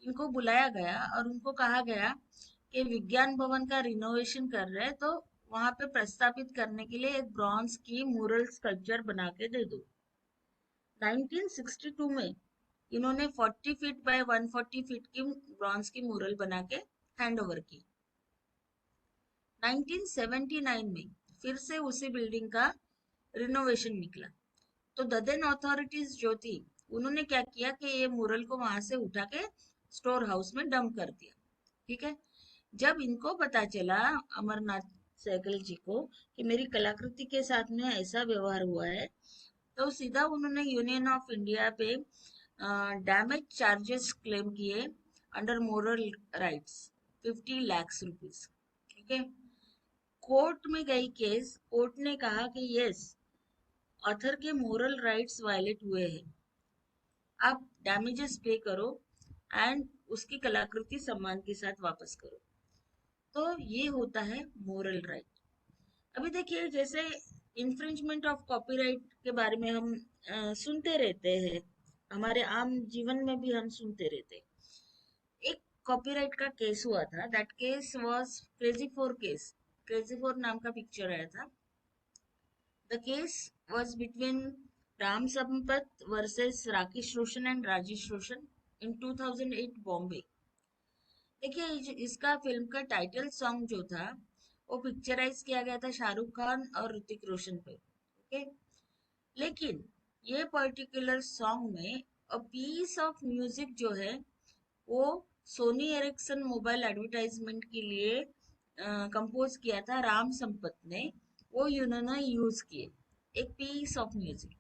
इनको बुलाया गया और उनको कहा गया कि विज्ञान भवन का रिनोवेशन कर रहे हैं, तो वहां पे प्रस्तावित करने के लिए एक ब्रॉन्ज की मूरल स्कल्पचर बना के दे दो। 1962 में इन्होंने 40 फीट बाय 140 फीट की ब्रॉन्ज की मूरल बना के हैंड ओवर की। 1979 में फिर से उसी बिल्डिंग का रिनोवेशन निकला, तो ददेन अथॉरिटीज जो थी उन्होंने क्या किया कि ये मूरल को वहां से उठा के स्टोर हाउस में डंप कर दिया। ठीक है, जब इनको पता चला अमरनाथ सहगल जी को कि मेरी कलाकृति के साथ में ऐसा व्यवहार हुआ है, तो सीधा उन्होंने यूनियन ऑफ इंडिया पे डैमेज चार्जेस क्लेम किए under moral rights, 50 lakh rupees. ठीक है, कोर्ट में गई केस, कोर्ट ने कहा कि यस, ऑथर के मोरल राइट्स वायलेट हुए हैं, आप डैमेजेस पे करो एंड उसकी कलाकृति सम्मान के साथ वापस करो। तो ये होता है मोरल राइट। अभी देखिए, जैसे इन्फ्रिंजमेंट ऑफ कॉपीराइट के बारे में हम सुनते रहते हैं, हमारे आम जीवन में भी हम सुनते रहते हैं। एक कॉपीराइट का केस हुआ था, that case was crazy four case. Crazy four नाम का पिक्चर आया था। The case was between Ram Sampat versus Rakesh Roshan and Rajesh Roshan in 2008 Bombay. देखिए, इसका फिल्म का टाइटल सॉन्ग जो था वो पिक्चराइज किया गया था शाहरुख खान और ऋतिक रोशन पे। ओके, लेकिन ये पर्टिकुलर सॉन्ग में अ पीस ऑफ म्यूजिक जो है वो सोनी एरिक्सन मोबाइल एडवर्टाइजमेंट के लिए कंपोज किया था राम संपत ने, वो उन्होंने यूज किए, एक पीस ऑफ म्यूजिक।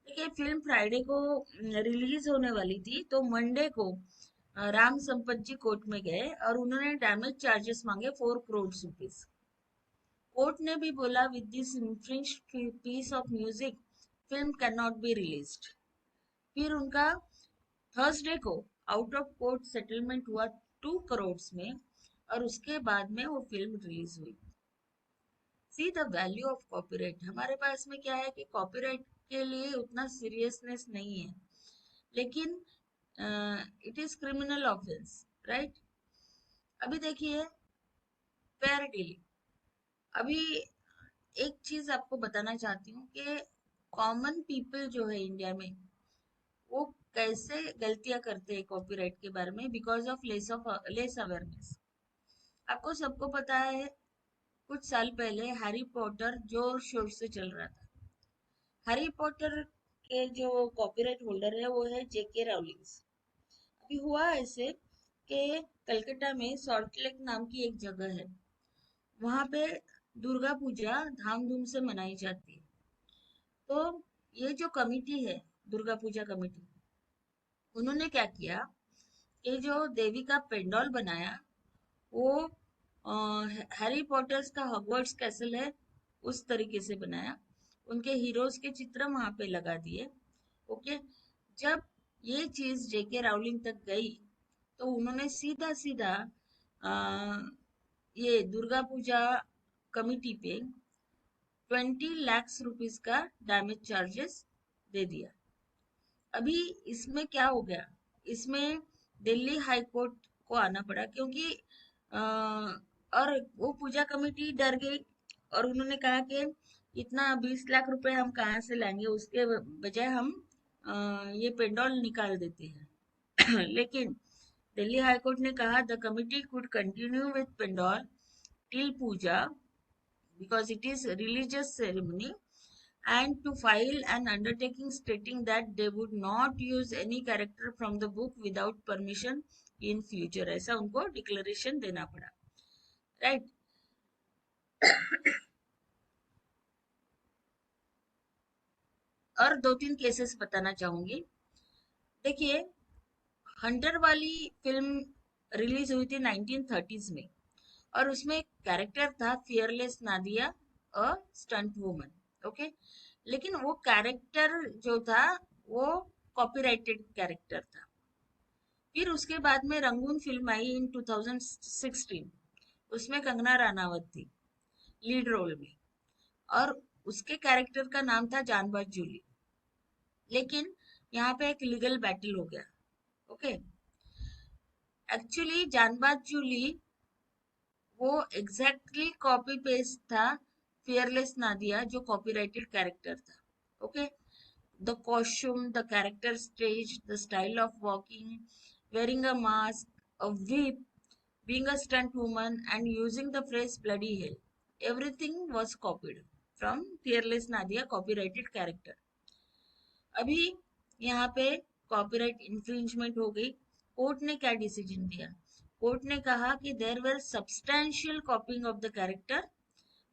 देखिए, फिल्म फ्राइडे को रिलीज होने वाली थी, तो मंडे को राम संपत जी कोर्ट में गए और उन्होंने डैमेज चार्जेस मांगे 4 करोड़ रुपीस। कोर्ट ने भी बोला with this infringed piece of music film can not be released. फिर उनका थर्सडे को आउट ऑफ कोर्ट सेटलमेंट हुआ 2 करोड़ में और उसके बाद में वो फिल्म रिलीज हुई। See the value of copyright. हमारे पास में क्या है कि कॉपीराइट के लिए उतना सीरियसनेस नहीं है, लेकिन it is criminal offence, right. अभी देखिए फेयर डीलिंग। अभी एक चीज आपको बताना चाहती हूँ कि कॉमन पीपल जो है इंडिया में, वो कैसे गलतियां करते हैं कॉपीराइट के बारे में, बिकॉज ऑफ लेस अवेयरनेस। आपको सबको पता है कुछ साल पहले हैरी पॉटर जोर शोर से चल रहा था। हैरी पॉटर के जो कॉपीराइट होल्डर है वो है जेके राउलिंग्स। अभी हुआ ऐसे कि कलकत्ता में सॉल्ट लेक नाम की एक जगह है, वहां पे दुर्गा पूजा धामधूम से मनाई जाती है। तो ये जो कमिटी है, दुर्गा पूजा कमिटी, उन्होंने क्या किया कि जो देवी का पेंडोल बनाया वो हैरी पॉटर्स का हॉगवर्ट्स कैसल है उस तरीके से बनाया, उनके हीरोज के चित्र वहां पे लगा दिए। ओके, जब ये चीज जेके राउलिंग तक गई तो उन्होंने सीधा सीधा अ, ये दुर्गा पूजा कमिटी पे 20 लाख रुपीस का डैमेज चार्जेस दे दिया। अभी इसमें क्या हो गया, इसमें दिल्ली हाई कोर्ट को आना पड़ा, क्योंकि और वो पूजा कमेटी डर गई और उन्होंने कहा कि इतना 20 लाख रुपए हम कहाँ से लाएंगे, उसके बजाय हम ये पेंडोल निकाल देते हैं। लेकिन दिल्ली हाई कोर्ट ने कहा the committee could continue with pandal till puja because it is religious ceremony, and to file an undertaking stating that they would not use any character from the book without permission in future। ऐसा उनको declaration देना पड़ा, right. और 2-3 cases बताना चाहूंगी। देखिए, Hunter वाली film release हुई थी 1930s में, और उसमें एक कैरेक्टर था फियरलेस नादिया, अ स्टंट वुमन। ओके, लेकिन वो कैरेक्टर जो था वो कॉपीराइटेड कैरेक्टर था। फिर उसके बाद में रंगून फिल्म आई इन 2016, उसमें कंगना रनावत थी लीड रोल में, और उसके कैरेक्टर का नाम था जानबाज जूली। लेकिन यहाँ पे एक लीगल बैटल हो गया। ओके, एक्चुअली जानबाज जूली वो एग्जैक्टली कॉपी पेस्ट था फियरलेस नादिया, जो कॉपीराइटेड कैरेक्टर था। Okay, the costume, the character stage, the style of walking, wearing a mask, a whip, being a stunt woman, and using the phrase bloody hell. Everything was copied from Fearless Nadia copyrighted character. अभी यहाँ पे copyright infringement हो गई। Court ने क्या decision दिया? Court ने कहा कि there were substantial copying of the character.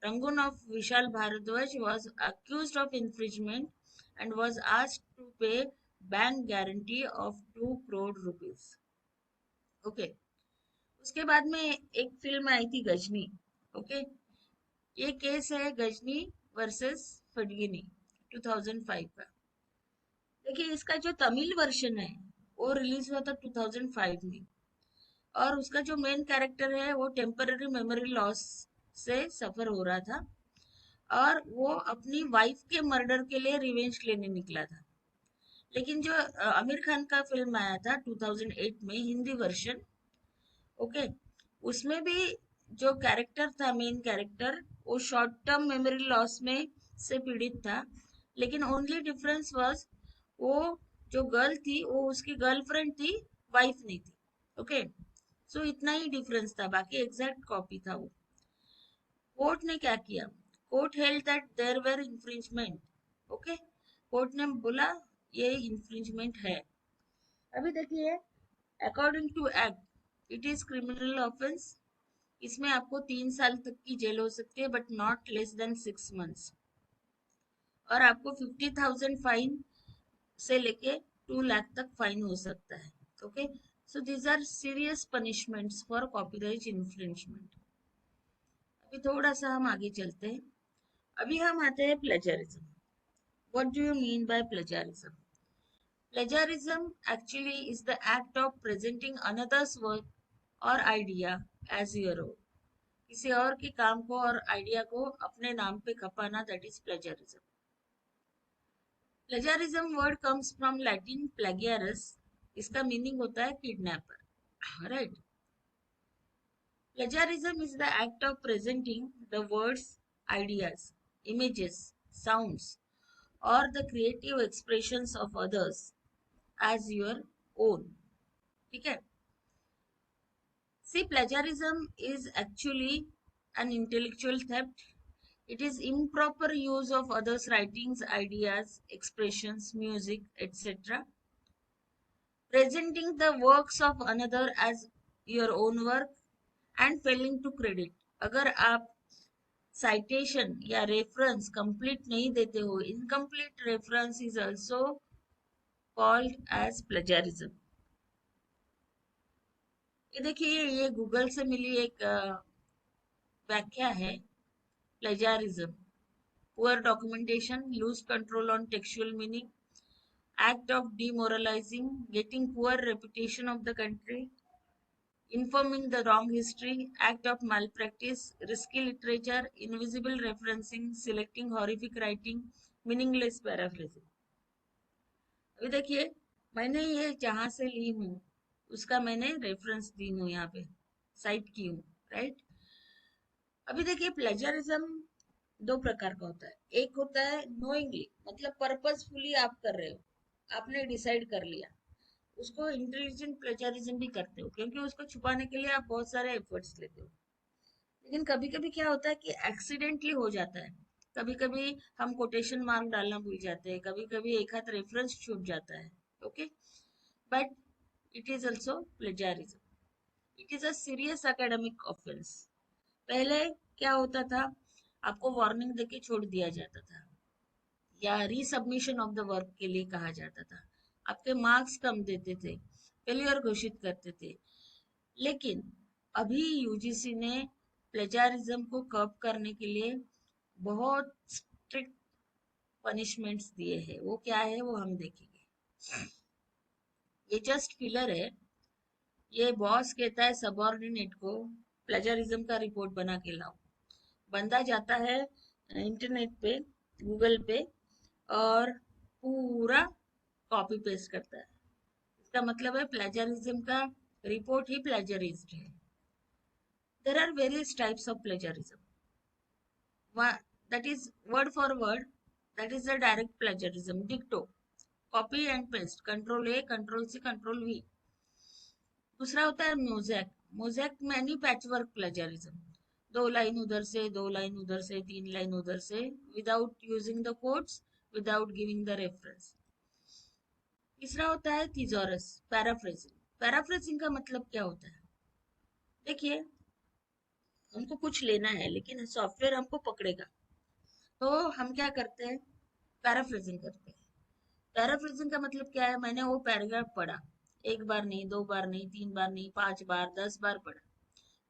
Rangoon of Vishal Bharadwaj was accused of infringement and was asked to pay bank guarantee of 2 crore rupees। Okay, उसके बाद में एक फिल्म आई थी गजनी। ओके, ये केस है गजनी वर्सेस फडगिनी 2005 का। देखिए, इसका जो तमिल वर्जन है वो रिलीज हुआ था 2005 में, और उसका जो मेन कैरेक्टर है वो टेम्पररी मेमोरी लॉस से सफर हो रहा था, और वो अपनी वाइफ के मर्डर के लिए रिवेंज लेने निकला था। लेकिन जो आमिर खान का फिल्म आया था 2008 में हिंदी वर्जन, ओके, उसमें भी जो कैरेक्टर था, मेन कैरेक्टर, वो शॉर्ट टर्म मेमोरी लॉस में से पीड़ित था। लेकिन ओनली डिफरेंस वाज वो जो गर्ल थी वो उसकी गर्लफ्रेंड थी, वाइफ नहीं थी। ओके, सो इतना ही डिफरेंस था, बाकी एग्जैक्ट कॉपी था वो। कोर्ट ने क्या किया? Court held that there were infringement. Okay, court ने बोला ये इंफ्रिंजमेंट है। अभी देखिए, according to act it is criminal offence. इसमें आपको 3 साल तक की जेल हो सकती है, but not less than 6 months, और आपको 50,000 फाइन से लेके 2 लाख तक फाइन हो सकता है। Okay, so these are serious punishments for copyright infringement. अभी थोड़ा सा हम आगे चलते हैं। अभी हम आते हैं plagiarism. What do you mean by plagiarism? Plagiarism actually is the act of presenting another's work और आइडिया एज योर ओन। किसी और के काम को और आइडिया को अपने नाम पे खपाना, that is plagiarism. Plagiarism word comes from Latin plagiarius, इसका मीनिंग होता है kidnapper, right. Plagiarism is the act of presenting the words, ideas, images, sounds, or the creative expressions of others as your own. ठीक है? See, plagiarism is actually an intellectual theft. It is improper use of others' writings, ideas, expressions, music, etc. Presenting the works of another as your own work and failing to credit. अगर आप citation या reference complete नहीं देते हो, incomplete reference is also called as plagiarism. ये देखिए, ये Google से मिली एक व्याख्या है plagiarism: poor documentation, loose control on textual meaning, act of demoralizing, getting poor reputation of the country, informing the wrong history, act of malpractice, risky literature, invisible referencing, selecting horrific writing, meaningless paraphrasing. अभी देखिए, मैंने ये जहां से ली हूँ उसका मैंने reference दी हूँ, यहाँ पे साइट की हूँ, राइट। अभी देखिए, प्लेजरिज्म दो प्रकार का होता है। एक होता है नोइंगली, मतलब पर्पसफुली आप कर रहे हो, आपने डिसाइड कर लिया, उसको इंटेलिजेंट प्लेजरिज्म भी करते हो, क्योंकि उसको छुपाने के लिए आप बहुत सारे एफर्ट्स लेते हो। लेकिन कभी कभी क्या होता है कि एक्सीडेंटली हो जाता है, कभी कभी हम कोटेशन मार्क डालना भूल जाते हैं, कभी कभी एक हाथ रेफरेंस छूट जाता है, okay, but it is also plagiarism. It is a serious academic offence. पहले क्या होता था, आपको वार्निंग देके छोड़ दिया जाता था, या रीसबमिशन ऑफ द वर्क के लिए कहा जाता था, आपके मार्क्स कम देते थे, फेलियर घोषित करते थे। लेकिन अभी यूजीसी ने प्लेजरिज्म को कर्ब करने के लिए बहुत स्ट्रिक्ट पनिशमेंट्स दिए हैं। वो क्या है वो हम देखेंगे। ये जस्ट फिलर है। ये बॉस कहता है सबऑर्डिनेट को प्लेजरिज्म का रिपोर्ट बना के लाओ, बंदा जाता है इंटरनेट पे, गूगल पे, और पूरा कॉपी पेस्ट करता है। इसका मतलब है प्लेजरिज्म का रिपोर्ट ही प्लेजरिज्ड है। There are various types of plagiarism. That is word for word, that is the direct plagiarism, dicto, copy and paste, control A, control C, control V. दूसरा होता है mosaic. Mosaic many patchwork plagiarism, 2 line उधर से, 2 line उधर से, 3 line उधर से, without using the quotes, without giving the reference. तीसरा होता है थिजोरस, पैराफ्रेजिंग। पैराफ्रेजिंग का मतलब क्या होता है? देखिए, हमको कुछ लेना है लेकिन सॉफ्टवेयर हमको पकड़ेगा, तो हम क्या करते हैं? पैराफ्रेजिंग करते हैं। पैराफ्रेजिंग का मतलब क्या है? मैंने वो पैराग्राफ पढ़ा, एक बार नहीं, 2 बार नहीं, 3 बार नहीं, 5 बार, 10 बार पढ़ा,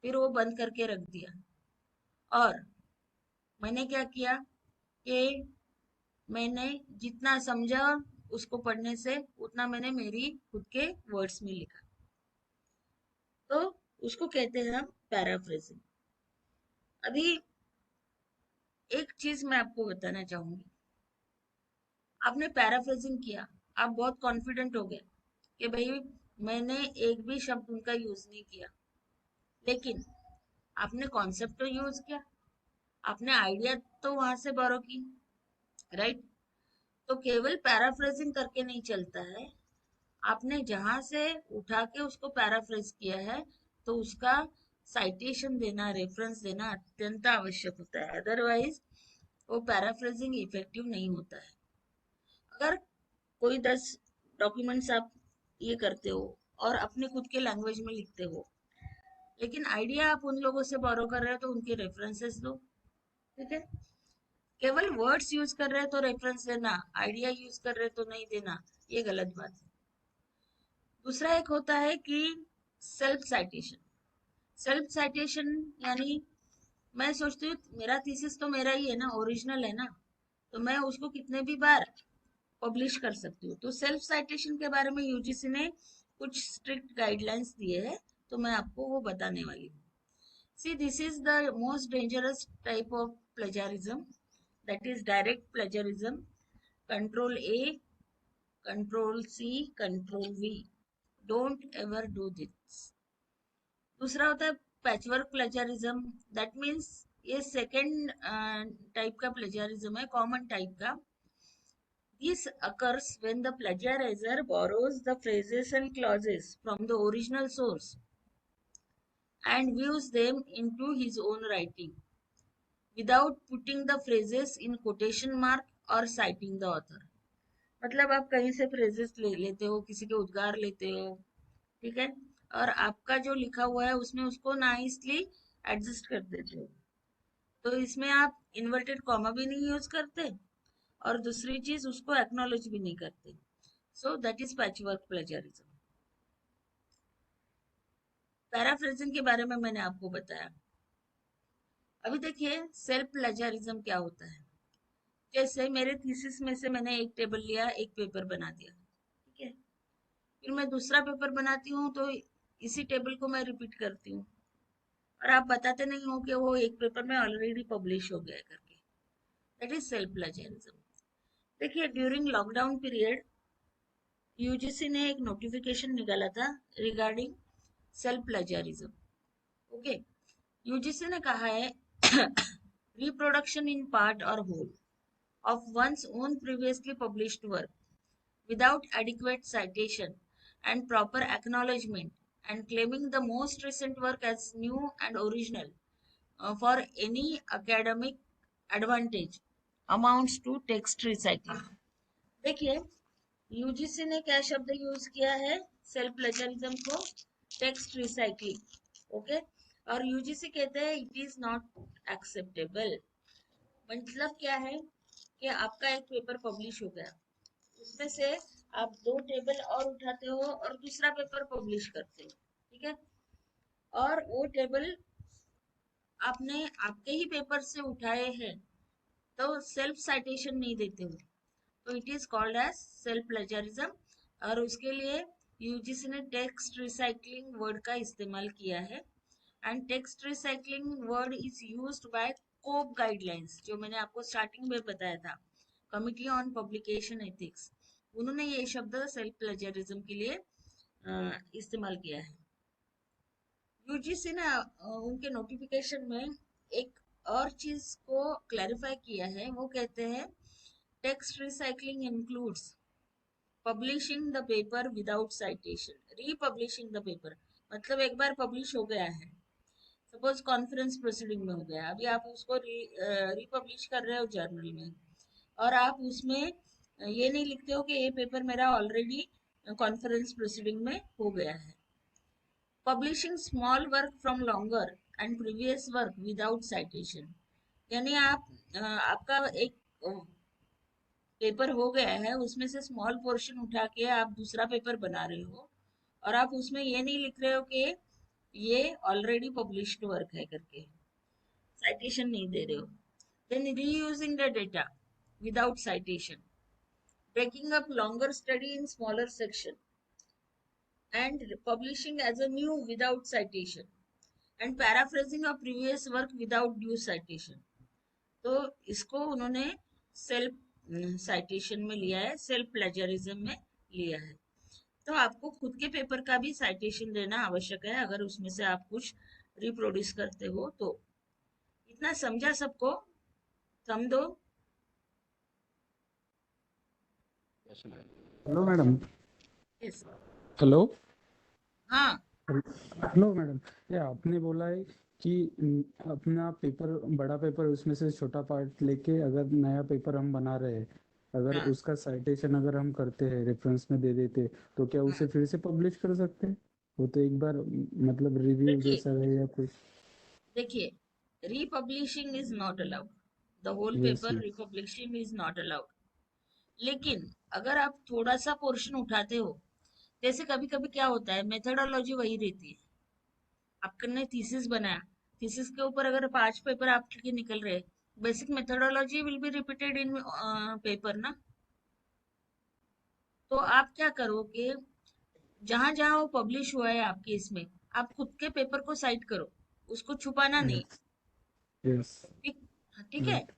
फिर वो बंद करके रख दिया, और मैंने क्या किया कि मैंने जितना समझा उसको पढ़ने से उतना मैंने मेरी खुद के वर्ड्स में लिखा, तो उसको कहते हैं हम पैराफ्रेजिंग। अभी एक चीज मैं आपको बताना चाहूंगी। आपने पैराफ्रेजिंग किया, आप बहुत कॉन्फिडेंट हो गए कि भाई मैंने एक भी शब्द उनका यूज नहीं किया, लेकिन आपने कॉन्सेप्ट तो यूज किया, आपने आइडिया तो वहां से बोरो की, राइट। तो केवल पैराफ्रेजिंग करके नहीं चलता है, आपने जहां से उठा के उसको पैराफ्रेज किया है तो उसका साइटेशन देना, रेफरेंस देना अत्यंत आवश्यक होता है, अदरवाइज वो पैराफ्रेजिंग इफेक्टिव नहीं होता है। अगर कोई 10 डॉक्यूमेंट्स आप ये करते हो और अपने खुद के लैंग्वेज में लिखते हो, लेकिन आइडिया आप उन लोगों से बोरो कर रहे हो तो उनके रेफरेंसेस दो, ठीक है। केवल वर्ड्स यूज कर रहे हो तो रेफरेंस देना, आइडिया यूज कर रहे हो तो नहीं देना, ये गलत बात है। दूसरा एक होता है कि सेल्फ साइटेशन। सेल्फ साइटेशन यानी मैं सोचती हूँ मेरा थीसिस तो मेरा ही है ना, ओरिजिनल है ना, तो मैं उसको कितने भी बार पब्लिश कर सकती हूँ। तो सेल्फ साइटेशन के बारे में यूजीसी ने कुछ स्ट्रिक्ट गाइडलाइंस दिए हैं, तो मैं आपको वो बताने वाली हूँ। See, this is the most dangerous type of plagiarism, that is direct plagiarism. Control A, Control C, Control V. Don't ever do this. दूसरा होता है पैचवर्क प्लेजरिज्म. दैट मीन्स ये सेकेंड टाइप का प्लेजरिज्म है, कॉमन टाइप का. This occurs when the plagiarizer borrows the phrases and clauses from the original source and weaves them into his own writing without putting the phrases in quotation mark or citing the author. मतलब आप कहीं से phrases ले लेते हो, किसी के उद्गार लेते हो, ठीक है, और आपका जो लिखा हुआ है उसमें उसको नाइसली एडजस्ट कर देते हो. तो इसमें आप इन्वर्टेड कॉमा भी नहीं यूज करते और दूसरी चीज उसको एक्नॉलेज भी नहीं करते. So that is patchwork plagiarism. Paraphrasing के बारे में मैंने आपको बताया. अभी देखिए सेल्फ प्लेजरिज्म क्या होता है. जैसे मेरे थीसिस में से मैंने एक टेबल लिया, एक पेपर बना दिया, ठीक है, फिर मैं दूसरा पेपर बनाती हूँ तो इसी टेबल को मैं रिपीट करती हूँ और आप बताते नहीं हो कि वो एक पेपर में ऑलरेडी पब्लिश हो गया करके. That is self plagiarism. देखिए ड्यूरिंग लॉकडाउन पीरियड यूजीसी ने एक नोटिफिकेशन निकाला था regarding self plagiarism. Okay, UGC ने कहा है रिप्रोडक्शन इन पार्ट और whole of one's own previously published work without adequate citation and proper acknowledgement and claiming the most recent work as new and original for any academic advantage amounts to text recycling. देखिए UGC ने क्या शब्द use किया है self plagiarism को, text recycling. Okay, और UGC कहते हैं इट इज नॉट एक्सेप्टेबल. मतलब क्या है कि आपका एक पेपर पब्लिश हो गया, उसमें से आप 2 टेबल और उठाते हो और दूसरा पेपर पब्लिश करते हो, ठीक है, और वो टेबल आपने आपके ही पेपर से उठाए हैं तो सेल्फ साइटेशन नहीं देते हो, तो it is called as self plagiarism. और उसके लिए यूजीसी ने टेक्स्ट रिसाइकलिंग वर्ड का इस्तेमाल किया है. And text recycling word is used by COPE guidelines, जो मैंने आपको स्टार्टिंग में बताया था, कमिटी ऑन पब्लिकेशन एथिक्स. उन्होंने ये शब्द सेल्फ प्लेजरिज्म के लिए इस्तेमाल किया है. यूजीसी ने उनके नोटिफिकेशन में एक और चीज को क्लैरिफाई किया है. वो कहते हैं text recycling includes publishing the paper without citation, republishing the paper. मतलब एक बार पब्लिश हो गया है, सपोज कॉन्फ्रेंस प्रोसीडिंग में हो गया, अभी आप उसको रीपब्लिश कर रहे हो जर्नल में और आप उसमें ये नहीं लिखते हो कि ये पेपर मेरा ऑलरेडी कॉन्फ्रेंस प्रोसीडिंग में हो गया है. Publishing small work from longer and previous work without citation, यानी आप आपका एक पेपर हो गया है, उसमें से स्मॉल पोर्शन उठा के आप दूसरा पेपर बना रहे हो और आप उसमें ये नहीं लिख रहे हो कि ये ऑलरेडी पब्लिश्ड वर्क है करके, साइटेशन नहीं दे रहे हो. Then reusing the data without citation, breaking up longer study in smaller section and publishing as a new without citation and paraphrasing of previous work without due citation. तो इसको उन्होंने self citation में लिया है, सेल्फ प्लेजरिज्म में लिया है. तो आपको खुद के पेपर का भी साइटेशन देना आवश्यक है अगर उसमें से आप कुछ रिप्रोड्यूस करते हो तो. इतना समझा सबको? थम दो. Yes, ma'am. Hello madam. Yes. Hello. हाँ. हेलो मैडम, ये आपने बोला है कि अपना पेपर, बड़ा पेपर, उसमें से छोटा पार्ट लेके अगर नया पेपर हम बना रहे हैं, अगर हाँ. उसका साइटेशन अगर हम करते हैं, रेफरेंस में दे देते, तो क्या उसे फिर से पब्लिश कर सकते हैं? वो तो एक बार मतलब रिव्यू देखिए जैसा है या कुछ. देखिए republishing is not allowed, the whole yes paper ma'am. Republishing is not allowed. लेकिन अगर आप थोड़ा सा पोर्शन उठाते हो, जैसे कभी कभी क्या होता है, मेथोडोलॉजी वही रहती है. आपने थीसिस बनाया, थीसिस के ऊपर अगर 5 पेपर आपके निकल रहे, basic methodology will be repeated in paper ना. तो आप क्या करोगे, जहां जहां वो पब्लिश हुआ है आपके इसमें, आप खुद के पेपर को साइट करो, उसको छुपाना नहीं. यस. ठीक ठीक है. राइट.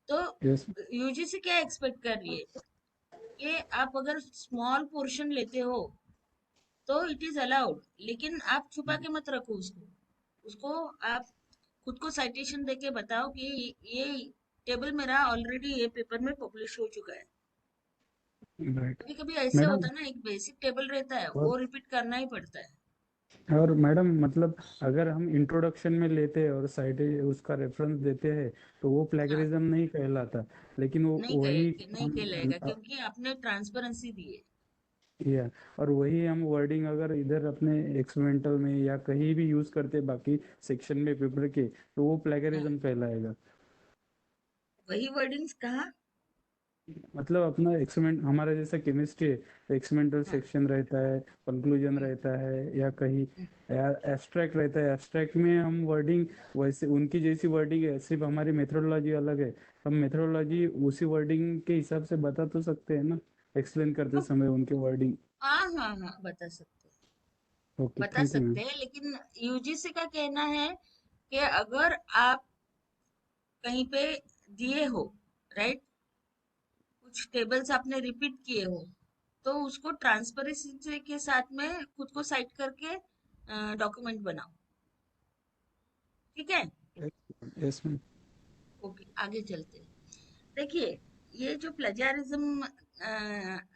तो यस. यूजीसी क्या एक्सपेक्ट कर रही है कि आप अगर स्मॉल पोर्शन लेते हो तो इट इज अलाउड, लेकिन आप छुपा के मत रखो उसको। उसको आप खुद को साइटेशन देके बताओ कि ये टेबल मेरा ऑलरेडी ये पेपर में पब्लिश हो चुका है। राइट कभी कभी ऐसे मैडम। होता है ना, एक बेसिक टेबल रहता है और वो रिपीट करना ही पड़ता है। और मैडम मतलब अगर हम इंट्रोडक्शन में लेते हैं और साइड उसका रेफरेंस देते हैं तो वो हाँ, प्लेगरिज्म नहीं कहलाता, लेकिन वो वही नहीं हम कहलाएगा क्योंकि आपने ट्रांसपेरेंसी दी है। या और वही हम वर्डिंग अगर इधर अपने एक्सपेरिमेंटल में या कहीं भी यूज करते बाकी सेक्शन में पेपर के तो वो हाँ, प्लेगरिज्म कहलाएगा। वही वर्डिंग्स कहा। मतलब अपना एक्सपेरिमेंट हमारा जैसा केमिस्ट्री है, एक्सपेरिमेंटल हाँ, सेक्शन रहता है, कंक्लूजन हम्म, रहता है या कहीं हम्म, एब्स्ट्रैक्ट रहता है। एब्स्ट्रैक्ट में हम वर्डिंग वैसे उनकी जैसी वर्डिंग है, सिर्फ हमारी मेथोडोलॉजी अलग है। हम मेथोडोलॉजी उसी वर्डिंग के हिसाब से बता तो सकते हैं ना, एक्सप्लेन करते तो समय उनके वर्डिंग। हाँ हाँ हाँ, ओके बता थैंक यू मैम। सकते हैं, लेकिन यूजीसी का कहना है कि अगर आप कहीं पे दिए हो, राइट, कुछ टेबल्स आपने रिपीट किए हो, तो उसको ट्रांसपेरेंसी के साथ में खुद को साइट करके डॉक्यूमेंट बनाओ। ठीक है। Yes ma'am. ओके, आगे चलते हैं। देखिए, ये जो प्लेजारिज्म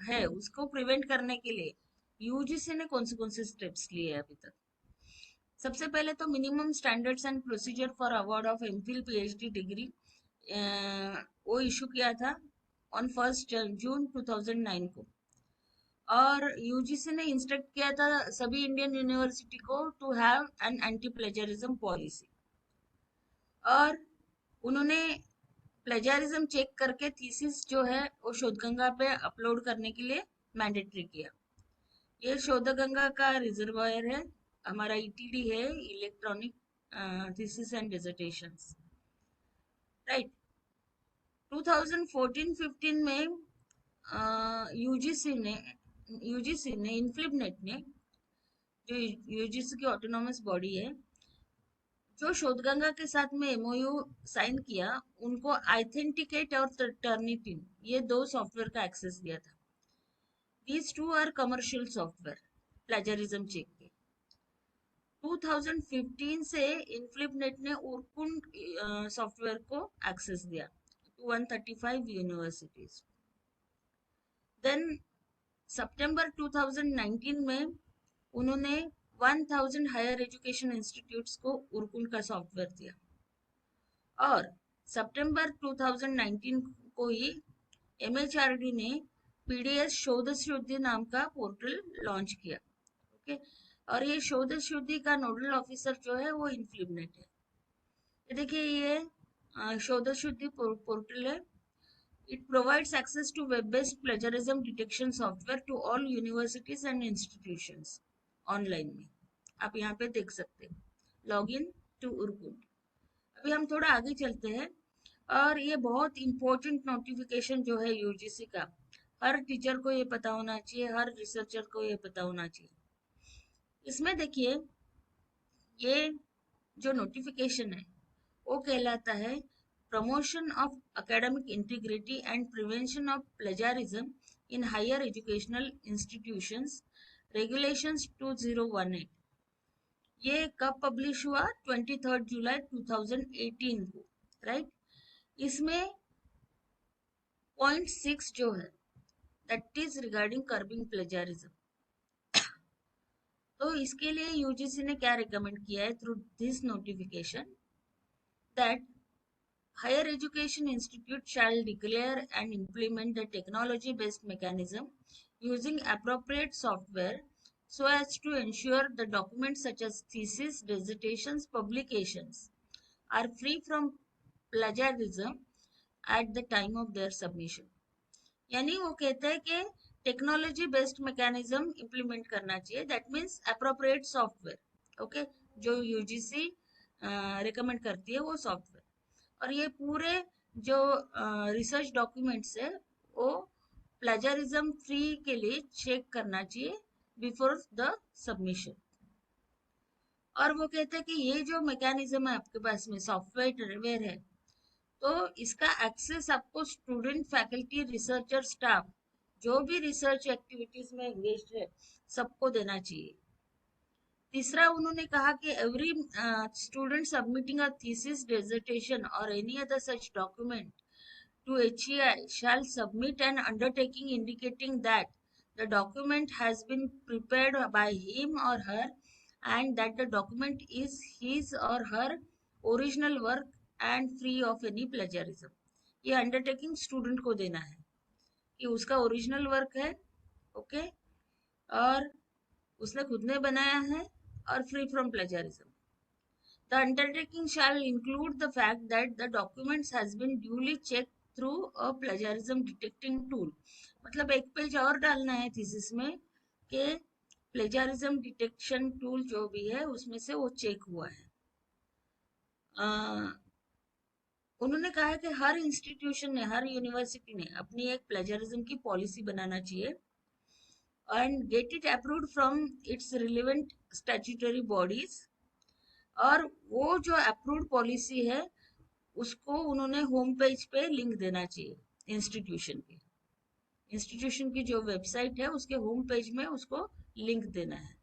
है उसको प्रिवेंट करने के लिए यूजीसी ने कौन से स्टेप्स लिए हैं अभी तक। सबसे पहले तो minimum standards and procedure for award of MPhil PhD degree वो इशू किया था ऑन 1 जून 2009 को। और यूजीसी ने इंस्ट्रक्ट किया था सभी इंडियन यूनिवर्सिटी को to have an anti plagiarism policy. और उन्होंने प्लेजरिज्म चेक करके थीसिस जो है वो शोधगंगा पे अपलोड करने के लिए मैंडेटरी किया। ये शोधगंगा का रिजर्वायर है, हमारा ईटीडी है, इलेक्ट्रॉनिक थीसिस एंड डिसर्टेशंस, राइट। 2014-15 में यूजीसी ने इन्फ्लिबनेट ने, जो यूजीसी की ऑटोनॉमस बॉडी है, जो शोधगंगा के साथ में एमओयू साइन किया, उनको आइथेंटिकेट और टर्निटिन, ये दो सॉफ्टवेयर का एक्सेस दिया था। These two are commercial software plagiarism check के। 2015 से इन्फ्लिबनेट ने उर्कुंड सॉफ्टवेयर को एक्सेस दिया टू 135 यूनिवर्सिटीज। देन सितंबर 2019 में उन्होंने 1000 हायर एजुकेशन इंस्टीट्यूट्स को उर्कुंड का सॉफ्टवेयर दिया। और सितंबर 2019 को ही एमएचआरडी ने पीडीएस शोध शुद्धि नाम का पोर्टल लॉन्च किया। ओके, और ये शोध शुद्धि का नोडल ऑफिसर जो है वो इन्फ्लिबनेट है। ये देखिए, ये शोध शुद्धि पोर्टल है। It provides access to web based plagiarism detection software to all universities and institutions online में। आप यहाँ पे देख सकते हैं, लॉग इन टू उर्कुंड। अभी हम थोड़ा आगे चलते हैं। और ये बहुत इंपॉर्टेंट नोटिफिकेशन जो है यूजीसी का, हर टीचर को ये पता होना चाहिए, हर रिसर्चर को ये पता होना चाहिए। इसमें देखिए, ये जो नोटिफिकेशन है वो कहलाता है promotion of academic integrity and prevention of plagiarism in higher educational institutions regulations 2018। ये कब पब्लिश हुआ? 23 जुलाई 2018 को, राइट। इसमें पॉइंट 6 जो है दैट इज रिगार्डिंग कर्बिंग प्लेजारिज्म। तो इसके लिए यूजीसी ने क्या रिकमेंड किया है through this notification, that higher education institute shall declare and implement the technology based mechanism using appropriate software so as to ensure the documents such as thesis, dissertations, publications are free from plagiarism at the time of their submission। यानी वो कहते हैं कि technology based mechanism implement करना चाहिए, that means appropriate software. Okay, जो UGC recommend करती है वो सॉफ्टवेयर। और ये पूरे जो रिसर्च डॉक्यूमेंट्स है वो प्लेजरिज्म फ्री के लिए चेक करना चाहिए बिफोर द सबमिशन। और वो कहते हैं कि ये जो मैकेनिज्म है आपके पास में सॉफ्टवेयर है, तो इसका एक्सेस आपको स्टूडेंट, फैकल्टी, रिसर्चर, स्टाफ जो भी रिसर्च एक्टिविटीज में एंगेज है सबको देना चाहिए। तीसरा उन्होंने कहा कि every student submitting a thesis, dissertation और any other such document to HEI shall submit an undertaking indicating that the document has been prepared by him or her and that the document is his or her original work and free of any plagiarism. ये undertaking student को देना है कि उसका original work है, okay, और उसने खुद ने बनाया है और free from plagiarism. The undertaking shall include the fact that the documents has been duly checked through a plagiarism detecting tool. मतलब एक पेज और डालना है थीसिस में कि प्लेजरिज्म डिटेक्शन टूल जो भी है उसमें से वो चेक हुआ है. उन्होंने कहा कि हर इंस्टीट्यूशन ने, हर यूनिवर्सिटी ने अपनी एक प्लेजरिज्म की पॉलिसी बनाना चाहिए and get it approved from its relevant statutory bodies. और वो जो अप्रूव्ड पॉलिसी है उसको उन्होंने होम पेज पे लिंक देना चाहिए. इंस्टीट्यूशन की जो वेबसाइट है उसके होम पेज में उसको लिंक देना है.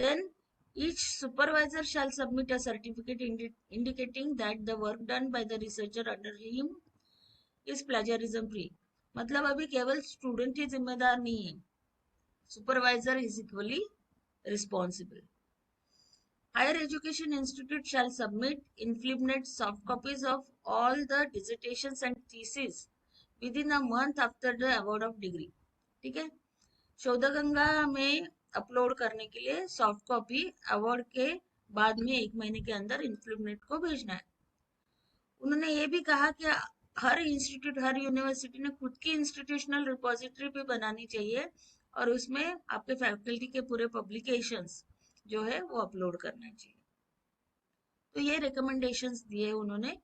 Then each supervisor shall submit a certificate indicating that the work done by the researcher under him is plagiarism free. मतलब अभी केवल स्टूडेंट ही जिम्मेदार नहीं है, supervisor is equally responsible. Higher Education Institute shall submit infligned soft copies of all the dissertations and theses within a month after the award of degree. ठीक है, शोधगंगा में अपलोड करने के लिए सॉफ्ट कॉपी अवार्ड के बाद में 1 महीने के अंदर इन्फ्लिग्नेट को भेजना है. उन्होंने ये भी कहा कि हर इंस्टीट्यूट, हर यूनिवर्सिटी ने खुद की इंस्टीट्यूशनल रिपोजिटरी भी बनानी चाहिए और उसमें आपके फैकल्टी के पूरे पब्लिकेशंस जो है वो अपलोड करना चाहिए. तो ये रिकमेंडेशंस दिए उन्होंने.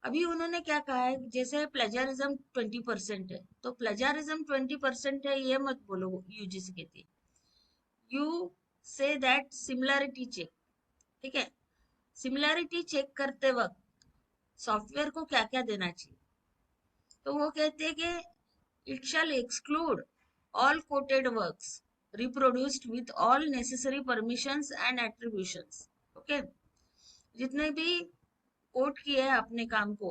अभी उन्होंने क्या कहा है, जैसे प्लेजरिज्म 20% है तो प्लेजरिज्म 20% है ये मत बोलो. यूजीसी कहती है you say that similarity check. ठीक है, सिमिलैरिटी चेक करते वक्त सॉफ्टवेयर को क्या क्या देना चाहिए, तो वो कहते हैं कि it shall exclude all quoted works reproduced with all necessary permissions and attributions. Okay, जितने भी कोट किए हैं अपने काम को,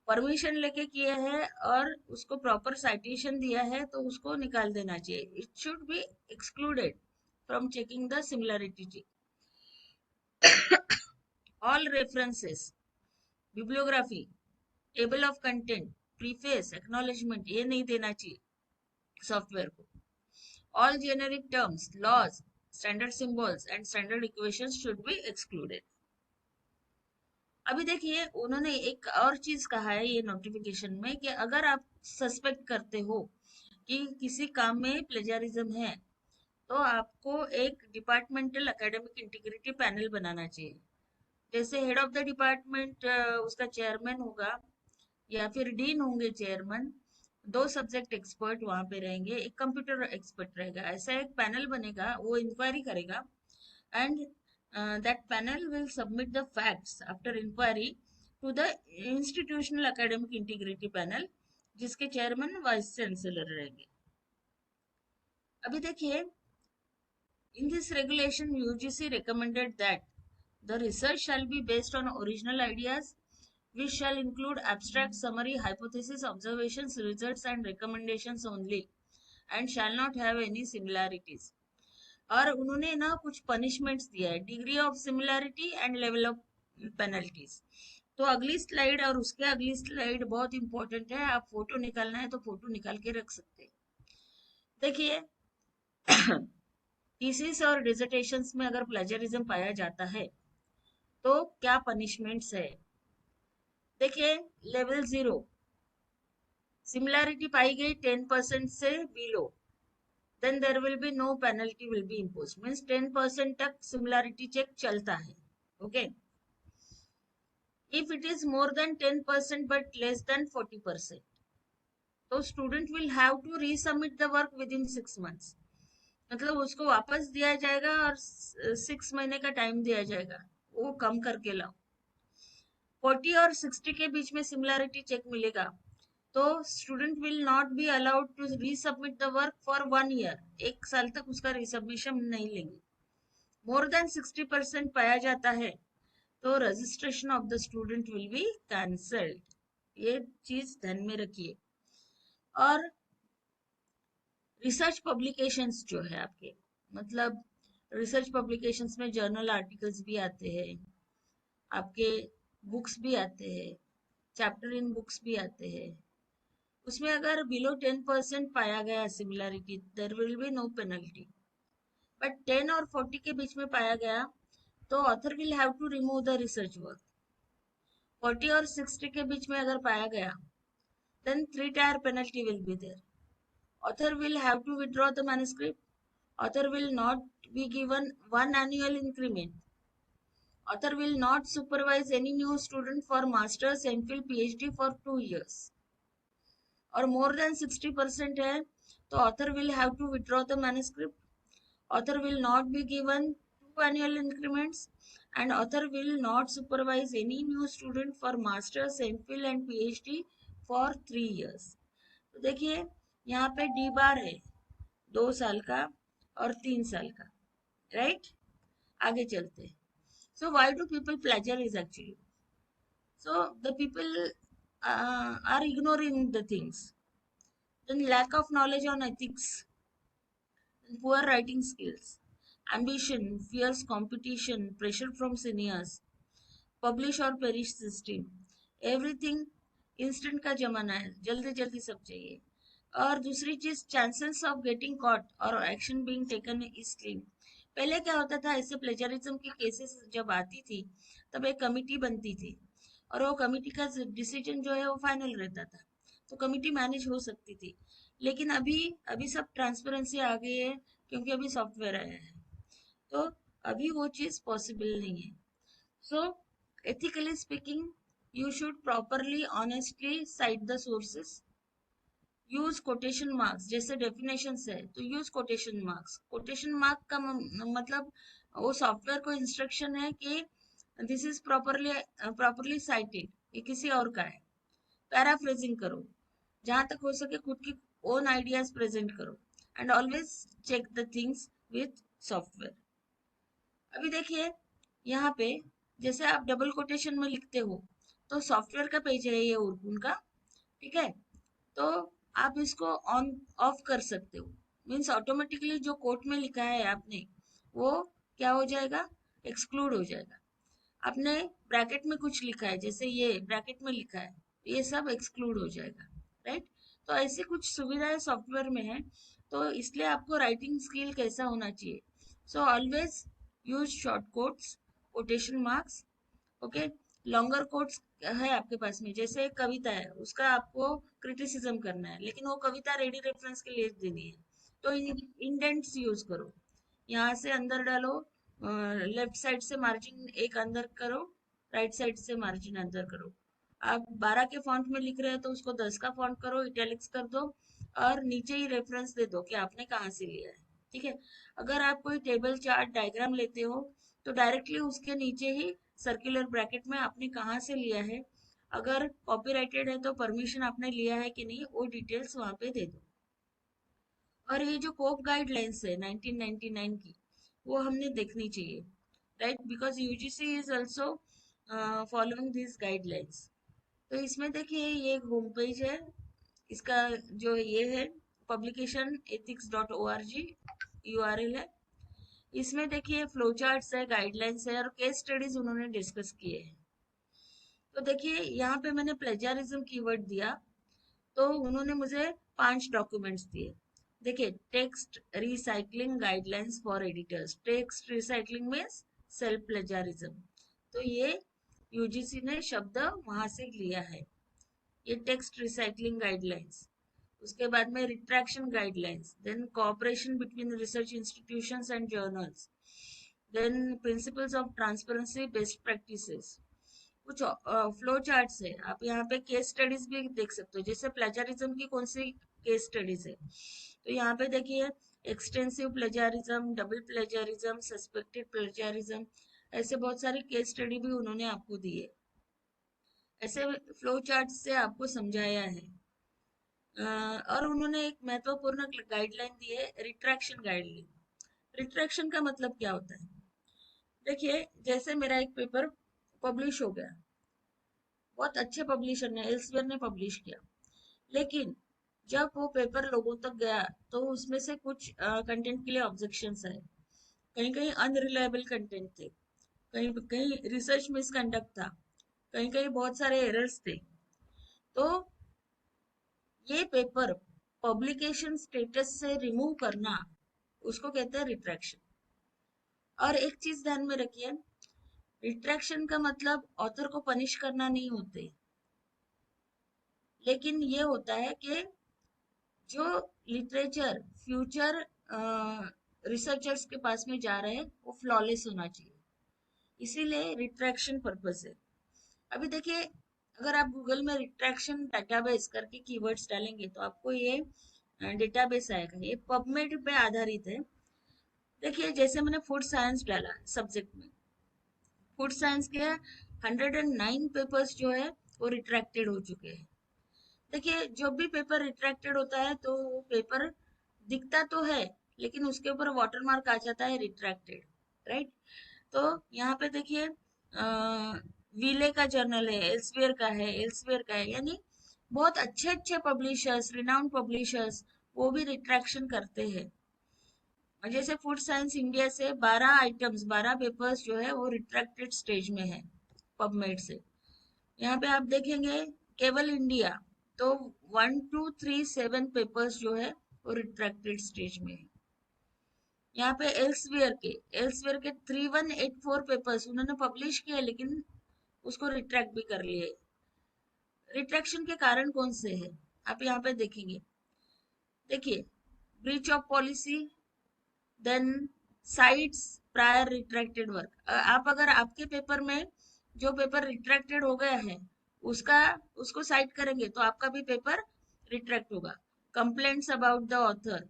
परमिशन लेके किए हैं और उसको प्रॉपर साइटेशन दिया है तो उसको निकाल देना चाहिए. It should be excluded from checking the similarity check. All references, bibliography, table of content, preface, acknowledgement ये नहीं देना चाहिए सॉफ्टवेयर को. All generic terms, laws, standard symbols and standard equations should be excluded. अभी देखिए उन्होंने एक और चीज कहा है ये नोटिफिकेशन में कि अगर आप सस्पेक्ट करते हो कि किसी काम में प्लेजरिज्म है तो आपको एक डिपार्टमेंटल एकेडमिक इंटीग्रिटी पैनल बनाना चाहिए. जैसे हेड ऑफ द डिपार्टमेंट उसका चेयरमैन होगा या फिर डीन होंगे चेयरमैन, 2 सब्जेक्ट एक्सपर्ट वहां पे रहेंगे, एक कंप्यूटर एक्सपर्ट रहेगा. ऐसा एक पैनल बनेगा, वो इंक्वायरी करेगा and that panel will submit the facts after inquiry to the institutional academic integrity panel जिसके चेयरमैन वाइस चांसलर रहेंगे. अभी देखिए in this regulation UGC recommended that the research shall be based on original ideas which shall include abstract, summary, hypothesis, observations, results and recommendations only and shall not have any similarities. और उन्होंने ना कुछ punishments दिया है, degree of similarity and level of penalties. तो अगली slide और उसके अगली स्लाइड बहुत इंपॉर्टेंट है. आप फोटो निकालना है तो फोटो निकाल के रख सकते हैं. देखिए थीसिस और डिसर्टेशंस में अगर प्लेजरिज्म पाया जाता है तो क्या पनिशमेंट्स है. देखिए लेवल 0, सिमिलैरिटी पाई गई 10% से below, then there will be no penalty will be imposed. Means 10% तक सिमिलैरिटी चेक चलता है. Okay, if it is more than 10% but less than 40% तो student will have to resubmit the work within 6 months. मतलब उसको वापस दिया जाएगा और 6 महीने का टाइम दिया जाएगा, वो कम करके लाओ. 40 और 60 के बीच में सिमिलैरिटी चेक मिलेगा तो student will not be allowed to resubmit the work for 1 year, 1 साल तक उसका रिसबमिशन नहीं लेंगे। मोर देन 60% पाया जाता है तो registration of the student will be cancelled. ये चीज ध्यान में रखिए। और रिसर्च पब्लिकेशंस जो है आपके, मतलब रिसर्च पब्लिकेशंस में जर्नल आर्टिकल्स भी आते हैं, आपके बुक्स भी आते हैं, चैप्टर इन बुक्स भी आते हैं। उसमें अगर बिलो 10% पाया गया similarity, there will be no penalty. But 10 और 40 के बीच में पाया गया तो author will have to remove the research work. 40 और 60 के बीच में अगर पाया गया then 3 tier penalty will be there. Author will have to withdraw the manuscript. Author will not be given 1 annual increment. Author will not supervise any new student for master's, MPhil, PhD for 2 years. और more than 60% है तो author will have to withdraw the manuscript. Author will not be given 2 annual increments and author will not supervise any new student for master's, MPhil and PhD for 3 years. तो देखिए यहाँ पे D बार है 2 साल का और 3 साल का, राइट। आगे चलते हैं। So why do people plagiarize actually? So the people are ignoring the things, then lack of knowledge on ethics, poor writing skills, ambition, fierce competition, pressure from seniors, publish or perish system, everything instant का जमाना है, जल्दी जल्दी सब चाहिए। और दूसरी चीज चांसेस ऑफ गेटिंग कॉट और action being taken is slim. पहले क्या होता था, ऐसे प्लेजरिज्म की केसेस जब आती थी तब एक कमिटी बनती थी और वो कमिटी का डिसीजन जो है वो फाइनल रहता था, तो कमिटी मैनेज हो सकती थी। लेकिन अभी सब ट्रांसपेरेंसी आ गई है क्योंकि अभी सॉफ्टवेयर आया है, तो अभी वो चीज पॉसिबल नहीं है। So ethically speaking you should properly honestly cite the sources, use quotation marks, जैसे डेफिनेशन है तो use quotation marks. Quotation mark का मतलब वो सॉफ्टवेयर को इंस्ट्रक्शन है कि दिस इज प्रॉपरली साइटेड, ये किसी और का है। पैराफ्रेजिंग करो, जहां तक हो सके खुद की ओन आइडियाज प्रेजेंट करो and always check the things with software. अभी देखिए यहाँ पे जैसे आप डबल कोटेशन में लिखते हो तो सॉफ्टवेयर का पेज है ये उनका, ठीक है, तो आप इसको ऑन ऑफ कर सकते हो। मीन्स ऑटोमेटिकली जो कोट में लिखा है आपने वो क्या हो जाएगा, एक्सक्लूड हो जाएगा। आपने ब्रैकेट में कुछ लिखा है, जैसे ये ब्रैकेट में लिखा है, ये सब एक्सक्लूड हो जाएगा, राइट। तो ऐसी कुछ सुविधाएं सॉफ्टवेयर में है, तो इसलिए आपको राइटिंग स्किल कैसा होना चाहिए। So always use short quotes, quotation marks, okay. Longer quotes है आपके पास में, जैसे एक कविता है उसका आपको क्रिटिसिज्म करना है लेकिन वो कविता रेडी रेफरेंस के लिए देनी है, तो इंडेंट्स यूज करो, यहाँ से अंदर डालो, लेफ्ट साइड से मार्जिन एक अंदर करो, राइट साइड से मार्जिन अंदर करो। आप 12 के फॉन्ट में लिख रहे हैं तो उसको 10 का फॉन्ट करो, इटैलिक्स कर दो और नीचे ही रेफरेंस दे दो कि आपने कहाँ से लिया है, ठीक है। अगर आप कोई टेबल चार्ट डायग्राम लेते हो तो डायरेक्टली उसके नीचे ही सर्कुलर ब्रैकेट में आपने कहाँ से लिया है, अगर कॉपीराइटेड है तो परमिशन आपने लिया है कि नहीं, वो डिटेल्स वहां पे दे दो। और ये जो कोप गाइडलाइंस है 1999 की, वो हमने देखनी चाहिए, right, because UGC is also following this guidelines. तो इसमें देखिए ये एक होम पेज है, इसका जो ये है publication ethics.org URL है। इसमें देखिए फ्लो चार्ट्स है, गाइडलाइंस है और केस स्टडीज उन्होंने डिस्कस किए हैं। तो देखिए यहाँ पे मैंने प्लेजरिज्म कीवर्ड दिया तो उन्होंने मुझे 5 डॉक्यूमेंट्स दिए। देखिए text recycling guidelines for editors, text recycling में सेल्फ प्लेजरिज्म, तो ये यूजीसी ने शब्द वहां से लिया है, ये टेक्स्ट रिसाइकलिंग गाइडलाइंस। उसके बाद में retraction guidelines, then cooperation between research institutions and journals, then principles of transparency, best practices, कुछ फ्लो चार्ट्स है। आप यहाँ पे केस स्टडीज भी देख सकते हो, जैसे प्लेजरिज्म की कौन सी केस स्टडीज है, तो यहाँ पे देखिए extensive plagiarism, double plagiarism, suspected plagiarism, ऐसे बहुत सारी केस स्टडी भी उन्होंने आपको दी है। ऐसे फ्लो चार्ट से आपको समझाया है, और उन्होंने एक महत्वपूर्ण गाइडलाइन दी है, रिट्रैक्शन गाइडलाइन। रिट्रैक्शन का मतलब क्या होता है? देखिए, जैसे मेरा एक पेपर पब्लिश हो गया, बहुत अच्छे पब्लिशर ने, एल्सेवियर ने पब्लिश किया, लेकिन जब वो पेपर लोगों तक गया तो उसमें से कुछ कंटेंट के लिए ऑब्जेक्शंस आए, कहीं कहीं अनरिलायबल कंटेंट थे, कहीं कहीं रिसर्च मिसकंडक्ट था, कहीं कहीं बहुत सारे एरर्स थे। तो ये पेपर पब्लिकेशन स्टेटस से रिमूव करना, उसको कहते हैं रिट्रैक्शन। और एक चीज ध्यान में रखिए, रिट्रैक्शन का मतलब ऑथर को पनिश करना नहीं होते, लेकिन ये होता है कि जो लिटरेचर फ्यूचर रिसर्चर्स के पास में जा रहे हैं वो फ्लॉलेस होना चाहिए, इसीलिए रिट्रैक्शन पर्पस है। अभी देखिए, अगर आप गूगल में रिट्रैक्शन डेटाबेस करके कीवर्ड्स डालेंगे तो आपको ये डेटाबेस आएगा, ये पबमेड पे आधारित है। देखिए, जैसे मैंने फूड साइंस डाला सब्जेक्ट में, फूड साइंस के 109 पेपर्स जो है वो रिट्रैक्टेड हो चुके हैं। देखिए, जब भी पेपर रिट्रैक्टेड होता है तो वो पेपर दिखता तो है, लेकिन उसके ऊपर वाटरमार्क आ जाता है रिट्रैक्टेड, राइट? तो यहाँ पे देखिए, विले का जर्नल है, एल्सेवियर का है, एल्सेवियर का है, यानी बहुत अच्छे अच्छे पब्लिशर्स, रिनाउंड पब्लिशर्स, वो भी रिट्रैक्शन करते हैं। और जैसे फूड साइंस इंडिया से 12 आइटम्स, 12 पेपर्स जो है वो रिट्रैक्टेड स्टेज में है पबमेड से। यहाँ पे आप देखेंगे केवल इंडिया तो 1237 पेपर्स जो है वो रिट्रैक्टेड स्टेज में है। यहाँ पे एल्सेवियर के 3184 पेपर्स उन्होंने पब्लिश किए, लेकिन उसको रिट्रैक्ट भी कर लिए। रिट्रैक्शन के कारण कौन से हैं आप यहाँ पे देखेंगे। देखिए, breach of policy, then cites prior retracted work. आप अगर आपके पेपर में जो पेपर रिट्रैक्टेड हो गया है उसको साइट करेंगे तो आपका भी पेपर रिट्रैक्ट होगा। Complaints about the author,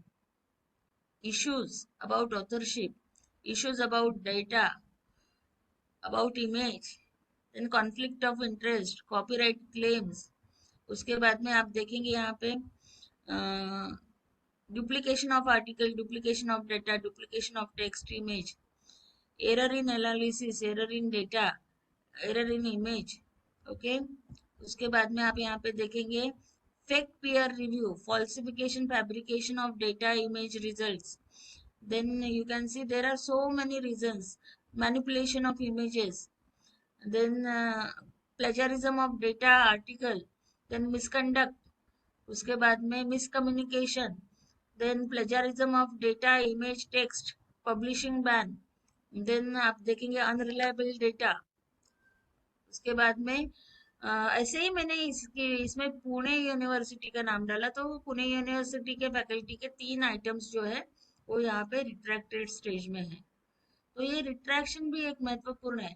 issues about authorship, issues about data, about image, then conflict of interest, copyright claims। उसके बाद में आप देखेंगे यहाँ पे duplication of article, duplication of data, duplication of text, image, error in analysis, error in data, error in image, okay? उसके बाद में आप यहाँ पे देखेंगे fake peer review, falsification, fabrication of data, image, results। Then you can see there are so many reasons, manipulation of images, then plagiarism of data, article, then misconduct, उसके बाद में miscommunication, then plagiarism of data, image, text, publishing ban, then आप देखेंगे unreliable data। उसके बाद में ऐसे ही मैंने इसमें पुणे यूनिवर्सिटी का नाम डाला तो पुणे यूनिवर्सिटी के फैकल्टी के 3 आइटम्स जो है वो यहाँ पे रिट्रैक्टेड स्टेज में है। तो ये रिट्रैक्शन भी एक महत्वपूर्ण है।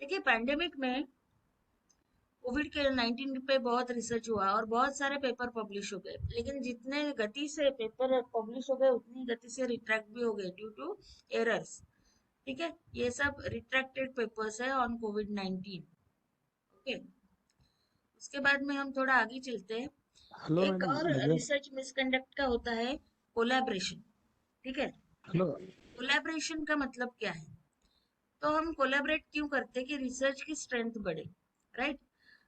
देखिए, पैंडेमिक में कोविड के 19 पे बहुत रिसर्च हुआ और बहुत सारे पेपर पब्लिश हो गए, लेकिन जितने गति से पेपर पब्लिश हो गए उतनी गति से रिट्रैक्ट भी हो गए ड्यू टू एरर्स। ठीक है, ये सब रिट्रैक्टेड पेपर्स है ऑन कोविड-19। ओके, उसके बाद में हम थोड़ा आगे चलते हैं। हेलो एक मैडम, और मतलब रिसर्च मिसकंडक्ट का होता है कोलैबोरेशन। ठीक है, हेलो। कोलैबोरेशन का मतलब क्या है? तो हम कोलैबोरेट क्यों करते हैं कि रिसर्च की स्ट्रेंथ बढ़े, राइट?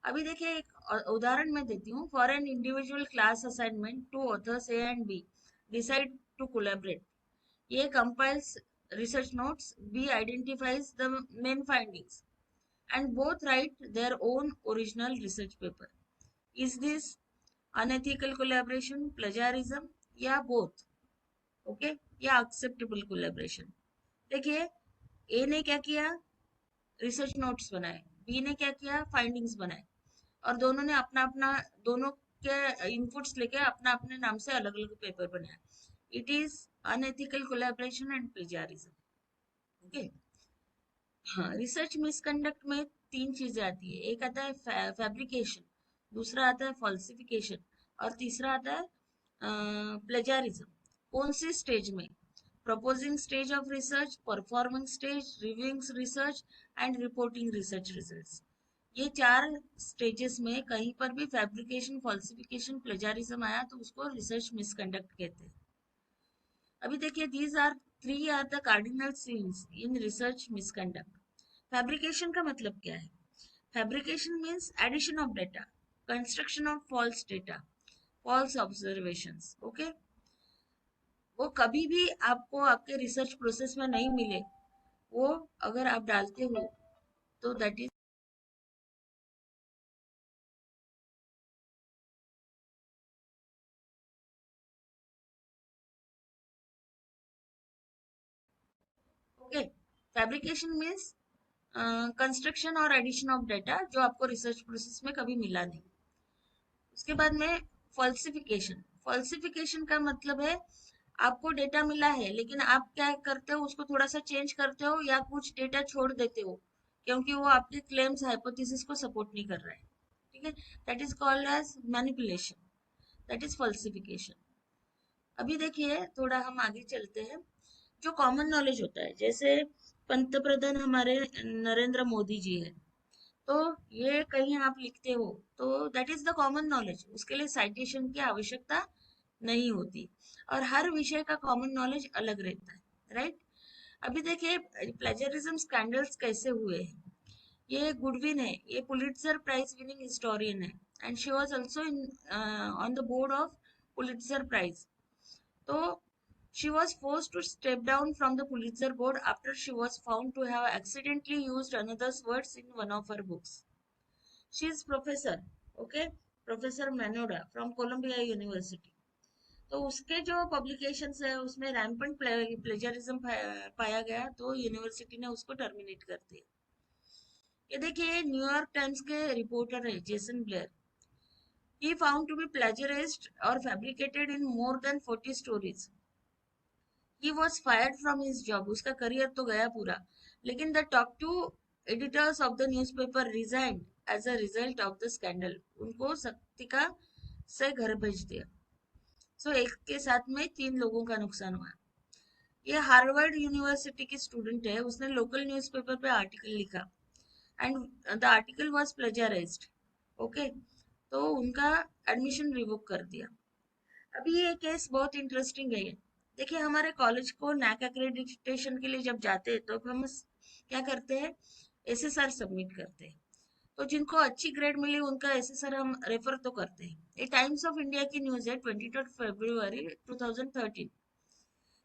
अभी देखिए, एक उदाहरण मैं देती हूँ। For an individual class assignment, two authors A and B decide to collaborate. A compiles research notes, B identifies the main findings, and both write their own original research paper. Is this unethical collaboration, plagiarism, या both? Okay, या acceptable collaboration? देखिए, ए ने क्या किया, research notes बनाए, B ने क्या किया, फाइंडिंग्स बनाए, और दोनों ने अपना अपना, दोनों के इनपुट्स लेके अपना अपने नाम से अलग अलग पेपर बनाया। It is unethical collaboration and plagiarism. Okay, हाँ, रिसर्च मिसकंडक्ट में 3 चीजें आती है। एक आता है फैब्रिकेशन, दूसरा आता है फॉल्सिफिकेशन, और तीसरा आता है प्लेजारिज्म। कौन सी स्टेज में? Proposing stage of research, performing stage, reviewing research, and reporting research results. ये 4 स्टेजेस में कहीं पर भी फैब्रिकेशन, फॉल्सिफिकेशन, प्लेजारिज्म आया तो उसको रिसर्च मिसकंडक्ट कहते हैं। अभी देखिए, three are the cardinal sins in research misconduct. Fabrication का मतलब क्या है? Fabrication means addition of data, construction of false data, false observations. Okay, वो कभी भी आपको आपके रिसर्च प्रोसेस में नहीं मिले, वो अगर आप डालते हो तो that is okay. Fabrication means construction और एडिशन ऑफ डेटा जो आपको रिसर्च प्रोसेस में कभी मिला नहीं। उसके बाद में फॉल्सिफिकेशन। फॉल्सिफिकेशन का मतलब है आपको डेटा मिला है लेकिन आप क्या करते हो, उसको थोड़ा सा चेंज करते हो या कुछ डेटा छोड़ देते हो क्योंकि वो आपके क्लेम्स, हाइपोथेसिस को सपोर्ट नहीं कर रहा है। ठीक है, that is called as manipulation, that is falsification. अभी देखिए, थोड़ा हम आगे चलते हैं। जो कॉमन नॉलेज होता है, जैसे पंतप्रधान हमारे नरेंद्र मोदी जी है, तो ये कहीं आप लिखते हो तो that is the common knowledge, उसके लिए साइटेशन की आवश्यकता नहीं होती और हर विषय का कॉमन नॉलेज अलग रहता है, राइट। अभी देखिए, प्लेजरिज्म स्कैंडल्स कैसे हुए हैं। ये गुडविन है, ये पुलिट्जर प्राइज विनिंग हिस्टोरियन है and she was also in on the board of Pulitzer prize. तो she was forced to step down from the Pulitzer board after she was found to have accidentally used another's words in one of her books. She is professor, okay, Professor Manoda from Columbia University. तो उसके जो publications है उसमें rampant plagiarism पाया गया तो university ने उसको टर्मिनेट कर दिया। ये देखिए, न्यूयॉर्क टाइम्स के रिपोर्टर है Jason Blair. He found to be plagiarized or fabricated in more than 40 stories. He was fired from his job, उसका करियर तो गया पूरा, लेकिन the top 2 editors of the newspaper resigned as a result of the scandal. उनको सत्तिका से घर भेज दिया। सो एक के साथ में 3 लोगों का नुकसान हुआ। ये हार्वर्ड यूनिवर्सिटी की स्टूडेंट है, उसने लोकल न्यूज़पेपर पे आर्टिकल लिखा and the article was plagiarised. Okay, तो उनका एडमिशन रिवोक कर दिया। अभी ये केस बहुत इंटरेस्टिंग है। ये देखिए, हमारे कॉलेज को नैक एक्रेडिटेशन के लिए जब जाते हैं तो हम क्या करते हैं, एसएसआर सबमिट करते हैं। तो जिनको अच्छी ग्रेड मिली उनका एसएसआर हम रेफर तो करते हैं। ये टाइम्स ऑफ इंडिया की न्यूज है 23 फरवरी 2013।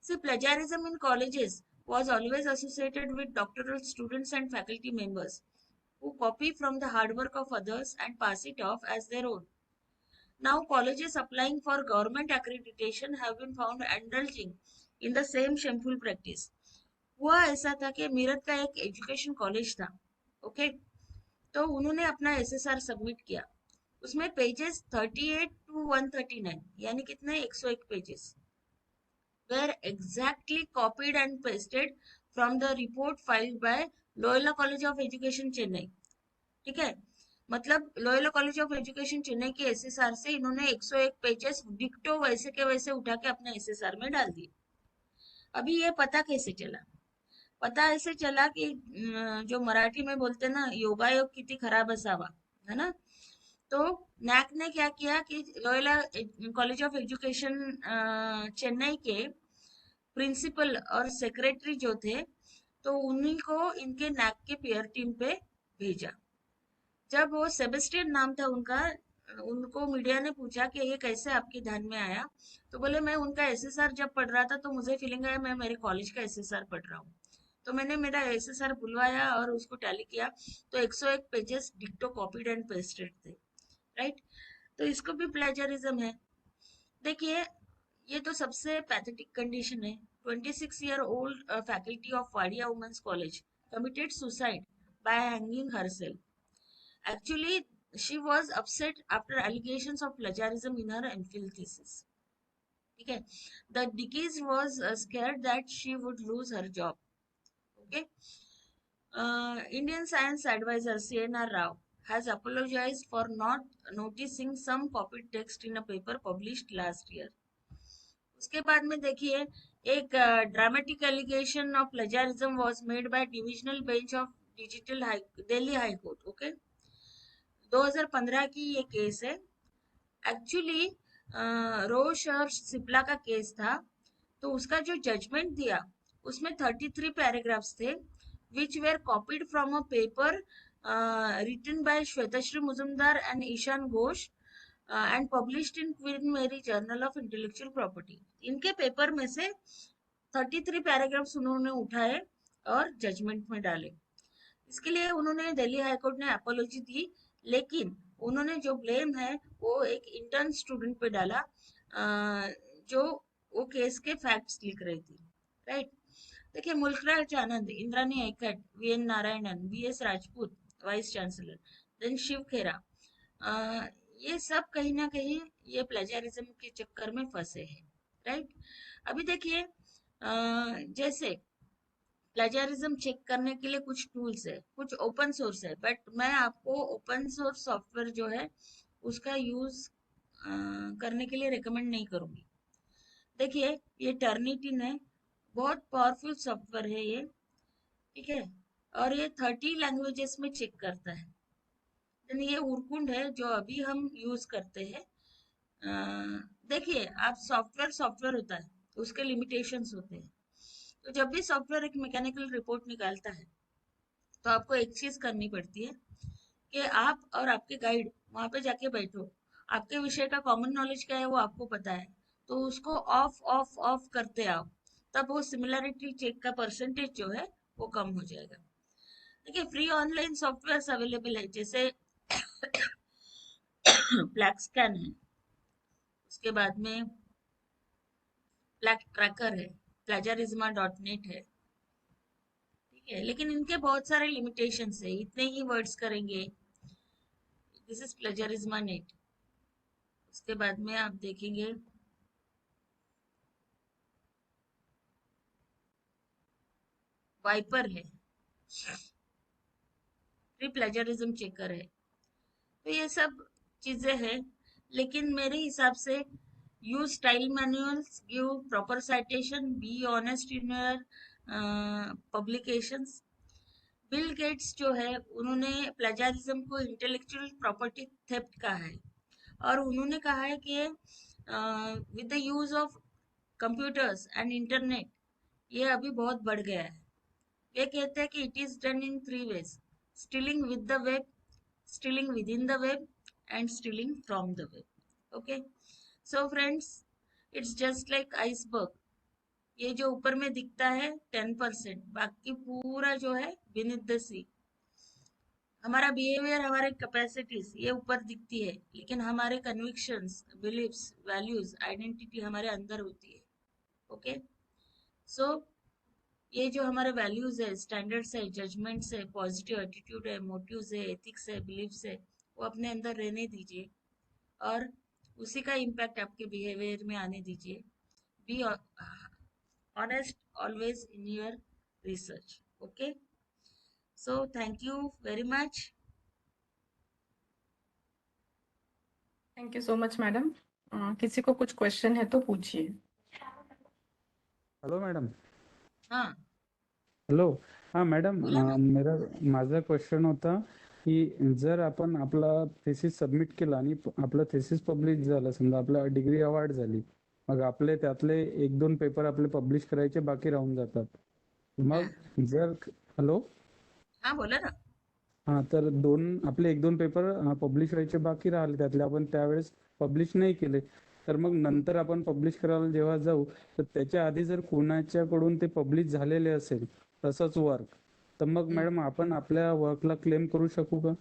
See, plagiarism in colleges was always associated with doctoral students and faculty members who copy from the hard work of others and pass it off as their own. Now, colleges applying for government accreditation have been found indulging in the same shameful practice. हुआ ऐसा था कि मीरठ का एक education college था, okay, तो उन्होंने अपना एसएसआर सबमिट किया। उसमें पेजेस 38 to 139 यानी कितने 101 pages were exactly copied and pasted from the report filed by Loyola College of Education Chennai. ठीक है, मतलब Loyola college of education Chennai के एसएसआर से इन्होंने 101 पेजेस डिक्टो वैसे के वैसे उठा के अपने एसएसआर में डाल दिए। अभी ये पता कैसे चला? पता ऐसे चला कि जो मराठी में बोलते ना, योगायोग किती खराब असावा, है ना। तो नैक ने क्या किया कि Loyola college of education Chennai के प्रिंसिपल और सेक्रेटरी जो थे, तो उन्हीं को इनके नैक के पेयर टीम पे भेजा। जब वो सेबेस्टियन नाम था उनका, उनको मीडिया ने पूछा कि ये कैसे आपके ध्यान में आया, तो बोले मैं उनका एसएसआर जब पढ़ रहा था तो मुझे फीलिंग आया मैं मेरे कॉलेज का एसएसआर पढ़ रहा हूँ, तो मैंने मेरा एसएसआर बुलवाया और उसको टैली किया, तो 101 पेजेस डिक्टो कॉपीड एंड पेस्टेड थे, राइट। तो इसको भी प्लेजरिज्म है। देखिए, ये तो सबसे पैथेटिक कंडीशन है। 26 year old faculty of Wadia women's college committed suicide by hanging herself. Actually, she was upset after allegations of plagiarism in her MPhil thesis. Okay, the Dickies was scared that she would lose her job. Okay, Indian Science Advisor CNR Rao has apologized for not noticing some copied text in a paper published last year. उसके बाद में देखिए, एक dramatic allegation of plagiarism was made by divisional bench of Digital High Delhi High Court. Okay. 2015 की ये case है। Actually रोश और सिप्ला का केस था, तो उसका जो जजमेंट दिया उसमें 33 पैराग्राफ्स थे which were copied from a paper written by Shwetashri Muzumdar and Ishan Ghosh and published in Queen Mary Journal of Intellectual Property। इनके पेपर में से 33 पैराग्राफ्स उन्होंने उठाए और जजमेंट में डाले। इसके लिए उन्होंने दिल्ली हाई कोर्ट ने अपोलॉजी दी, लेकिन उन्होंने जो ब्लेम है वो एक इंटर्न स्टूडेंट पे डाला जो वो केस के फैक्ट्स लिख रही थी, राइट। देखिए, Mulk Raj Anand, Indrani Aikat, VN Narayanan, BS Rajput vice chancellor, then Shiv Khera, ये सब कहीं ना कहीं ये प्लेजरिज्म के चक्कर में फंसे हैं, राइट। अभी देखिए, जैसे प्लेजरिज्म चेक करने के लिए कुछ टूल्स है, कुछ ओपन सोर्स है, बट मैं आपको ओपन सोर्स सॉफ्टवेयर जो है उसका यूज करने के लिए रिकमेंड नहीं करूंगी। देखिए, ये टर्निटिन है, बहुत पावरफुल सॉफ्टवेयर है ये, ठीक है, और ये 30 लैंग्वेजेस में चेक करता है। देन ये उरकुंड है जो अभी हम यूज करते हैं। देखिए, आप सॉफ्टवेयर होता है, उसके लिमिटेशंस होते हैं। तो जब भी सॉफ्टवेयर एक मैकेनिकल रिपोर्ट निकालता है तो आपको एक चीज करनी पड़ती है कि आप और आपके गाइड वहां पे जाके बैठो, आपके विषय का कॉमन नॉलेज क्या है वो आपको पता है, तो उसको ऑफ ऑफ ऑफ करते आओ, तब वो सिमिलरिटी चेक का परसेंटेज जो है वो कम हो जाएगा। देखिए, फ्री ऑनलाइन सॉफ्टवेयर अवेलेबल है, जैसे ब्लैक स्कैन है, उसके बाद में ब्लैक ट्रैकर है, plagiarisma.net है, ठीक है, लेकिन इनके बहुत सारे लिमिटेशंस है, इतने ही वर्ड्स करेंगे। This is Plagiarisma net. उसके बाद में आप देखेंगे वाइपर है, फ्री प्लेजरिज्म चेकर है। तो ये सब चीजें हैं, लेकिन मेरे हिसाब से use style manuals, give proper citation, be honest in your publications. Bill Gates जो है उन्होंने प्लेजरिज्म को इंटेलेक्चुअल प्रॉपर्टी थेफ्ट कहा है, और उन्होंने कहा है कि with the use of computers and internet ये अभी बहुत बढ़ गया है। ये कहते हैं कि it is done in 3 ways: stealing with the web, stealing with in the web and stealing from the web. Okay, so friends, it's just like iceberg. ये जो ऊपर में दिखता है 10%, बाकी पूरा जो है बीनीथ द सी। हमारा बिहेवियर, हमारे कैपेसिटीज ये ऊपर दिखती है, लेकिन हमारे कन्विक्शंस, बिलीव्स, वैल्यूज, आइडेंटिटी हमारे अंदर होती है। ओके, सो ये जो हमारे वैल्यूज है, स्टैंडर्ड्स है, जजमेंट्स है, पॉजिटिव एटीट्यूड है, मोटिव्स है, एथिक्स है, बिलीव्स है, वो अपने अंदर रहने दीजिए और उसी का इम्पैक्ट आपके बिहेवियर में आने दीजिए। Be honest always in your research. Okay, so thank you very much. Thank you so much madam. किसी को कुछ क्वेश्चन है तो पूछिए। Hello madam. हाँ, हॅलो, हा मॅडम, बोला ना। माझा क्वेश्चन होता की जर आपण आपला थेसिस सबमिट केला आणि आपला थेसिस पब्लिश झाला, समजा आपला डिग्री अवॉर्ड झाली, मग आपले त्यातले 1-2 पेपर आपले पब्लिश करायचे बाकी राहून जातात, हाँ, मग जर हॅलो हाँ, बोला ना। हा, तर आपले 1-2 पेपर पब्लिश व्हायचे बाकी राहिले, त्यातले आपण त्यावेळेस पब्लिश नाही केले, तर मग नंतर आपण पब्लिश करायला जेव्हा जाऊ तर त्याच्या आधी जर कोणाच्याकडून ते पब्लिश झालेले असेल तसंच वर्क, तर मग मॅडम आपण आपल्या वर्कला क्लेम करू शकू का,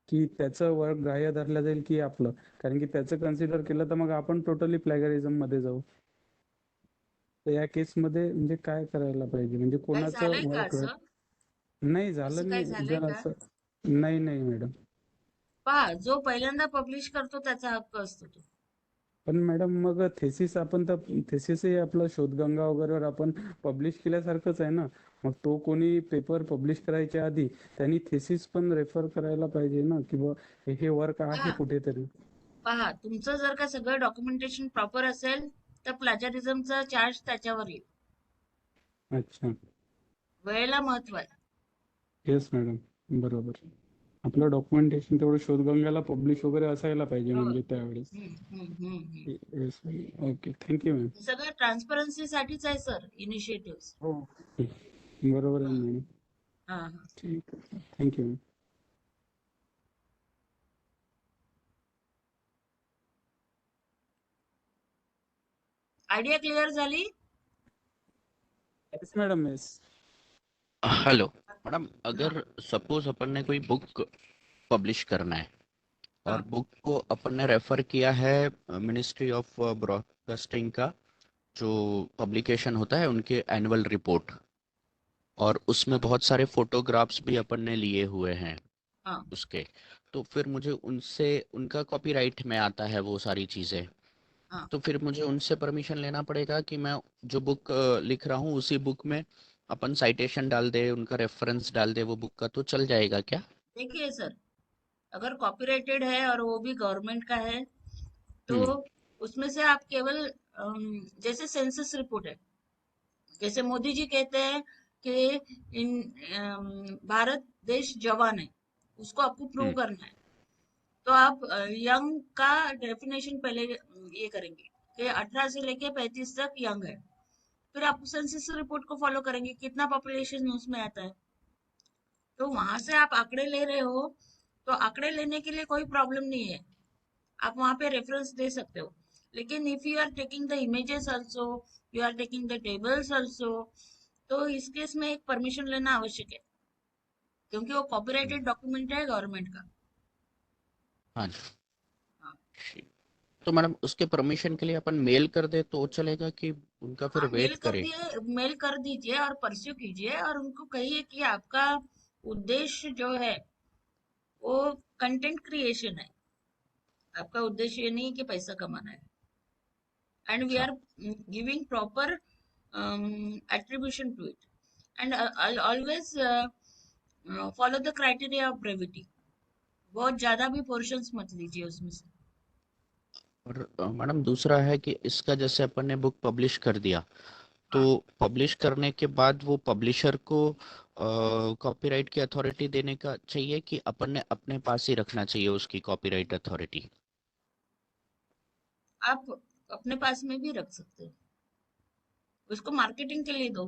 की त्याचं वर्क ग्राह्य धरलं जाईल की आपलं, कारण की त्याचं कन्सिडर केलं तर मग आपण टोटली प्लॅगरिझम मध्ये जाऊ। तर या केस मध्ये म्हणजे काय करायला पाहिजे, म्हणजे काय कोणाचं झालंय का वर्क असं? नाही असं झालं, काय नाही झालंय जर का? असं नाही नाही मॅडम। पहा, जो पहिल्यांदा पब्लिश करतो त्याचा हक्क असतो तो। पण मॅडम मग थेसिस आपण तर थेसिसही आपलं शोधगंगा वगैरेवर आपण पब्लिश केल्यासारखंच आहे ना, मग तो कोणी पेपर पब्लिश करायच्या आधी त्यांनी थेसिस पण रेफर करायला पाहिजे ना, की बुवा हे वर्क आहे पहा, कुठेतरी। पहा, तुमचं जर का सगळं डॉक्युमेंटेशन प्रॉपर असेल तर प्लॅजरिझमचा चार्ज त्याच्यावर येईल। अच्छा, वेळेला महत्व आहे। येस मॅडम, बरोबर। आपलं डॉक्युमेंटेशन तेवढं शोधगंगाला पब्लिश वगैरे असायला पाहिजे हो. म्हणजे त्यावेळेस. Yes okay thank you ma'am. हे सगळं ट्रान्सपरन्सीसाठीच आहे सर इनिशिएटिव्ह. हो बरोबर आहे मॅडम. हा हा. ठीक आहे थँक्यू मॅम. आयडिया क्लिअर झाली? Yes madam yes. Hello madam, अगर सपोज अपन ने कोई बुक पब्लिश करना है और हाँ। बुक को अपन ने रेफर किया है मिनिस्ट्री ऑफ ब्रॉडकास्टिंग का जो पब्लिकेशन होता है उनके एनुअल रिपोर्ट, और उसमें बहुत सारे फोटोग्राफ्स भी अपन ने लिए हुए हैं हाँ। उसके, तो फिर मुझे उनसे उनका कॉपीराइट में आता है वो सारी चीज़ें, हाँ। तो फिर मुझे उनसे परमिशन लेना पड़ेगा कि मैं जो बुक लिख रहा हूँ उसी बुक में अपन साइटेशन डाल दे, उनका रेफरेंस डाल दे वो बुक का, तो चल जाएगा क्या? देखिए सर, अगर कॉपीराइटेड है और वो भी गवर्नमेंट का है तो हम्म उसमें से आप केवल जैसे सेंसस रिपोर्ट है, जैसे मोदी जी कहते हैं कि भारत देश जवान है, उसको आपको प्रूव हम्म करना है, तो आप यंग का डेफिनेशन पहले ये करेंगे कि 18 से लेके 35 तक यंग है, फिर आप सेंसस रिपोर्ट को फॉलो करेंगे कितना पॉपुलेशन उसमें आता है, तो वहां से आप आंकड़े ले रहे हो, तो आंकड़े लेने के लिए कोई प्रॉब्लम नहीं है, आप वहां पे रेफरेंस दे सकते हो। लेकिन if you are taking the images also, you are taking the tables also, तो इस केस में एक परमिशन लेना आवश्यक है, क्योंकि वो हम्म, कॉपीराइटेड डॉक्यूमेंट है गवर्नमेंट का। हाँ जी। हाँ। ठीक। तो मैडम उसके परमिशन के लिए अपन मेल कर दे तो चलेगा कि उनका फिर हाँ, वेट करें? मेल कर दीजिए और परस्यू कीजिए और उनको कहिए कि आपका उद्देश्य जो है वो कंटेंट क्रिएशन है, आपका उद्देश्य ये नहीं कि पैसा कमाना है, and we अच्छा। are giving proper attribution to it, and I'll always follow the criteria of brevity, बहुत ज्यादा भी पोर्शंस मत लीजिए उसमें से। और मैडम दूसरा है कि इसका जैसे अपन ने बुक पब्लिश कर दिया, तो हाँ। पब्लिश करने के बाद वो पब्लिशर को कॉपीराइट की अथॉरिटी देने का चाहिए कि अपन ने अपने पास ही रखना चाहिए उसकी कॉपीराइट अथॉरिटी? आप अपने पास में भी रख सकते हो, उसको मार्केटिंग के लिए दो।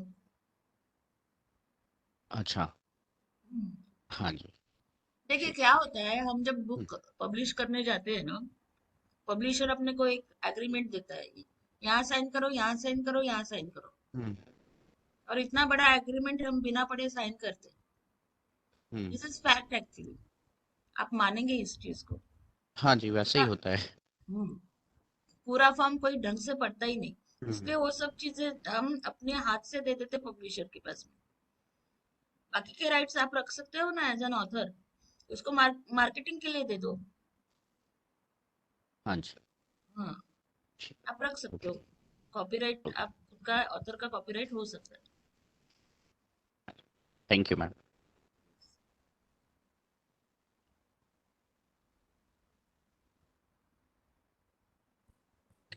अच्छा। हम्म। हाँ जी। देखिए ठीक। क्या होता है, हम जब हम्म बुक पब्लिश करने जाते हैं ना, पब्लिशर अपने को एक एग्रीमेंट देता है, यहाँ साइन करो, यहाँ साइन करो, यहाँ साइन करो, हम्म और इतना बड़ा एग्रीमेंट हम बिना पढ़े साइन करते हैं। हम्म, दिस इज फैक्ट एक्चुअली, आप मानेंगे इस चीज को। हाँ जी वैसा ही पूरा होता है। हम्म, पूरा फॉर्म कोई ढंग से पढ़ता ही नहीं, हम्म इसलिए वो सब चीजें हम अपने हाथ से दे देते पब्लिशर के पास में। बाकी के राइट्स आप रख सकते हो ना एज एन ऑथर, उसको मार्केटिंग के लिए दे दो। हाँ जी। हाँ, ठीक। आप रख सकते ओके हो कॉपीराइट, ओके। आप का ऑथर का कॉपीराइट हो सकता है। Thank you madam.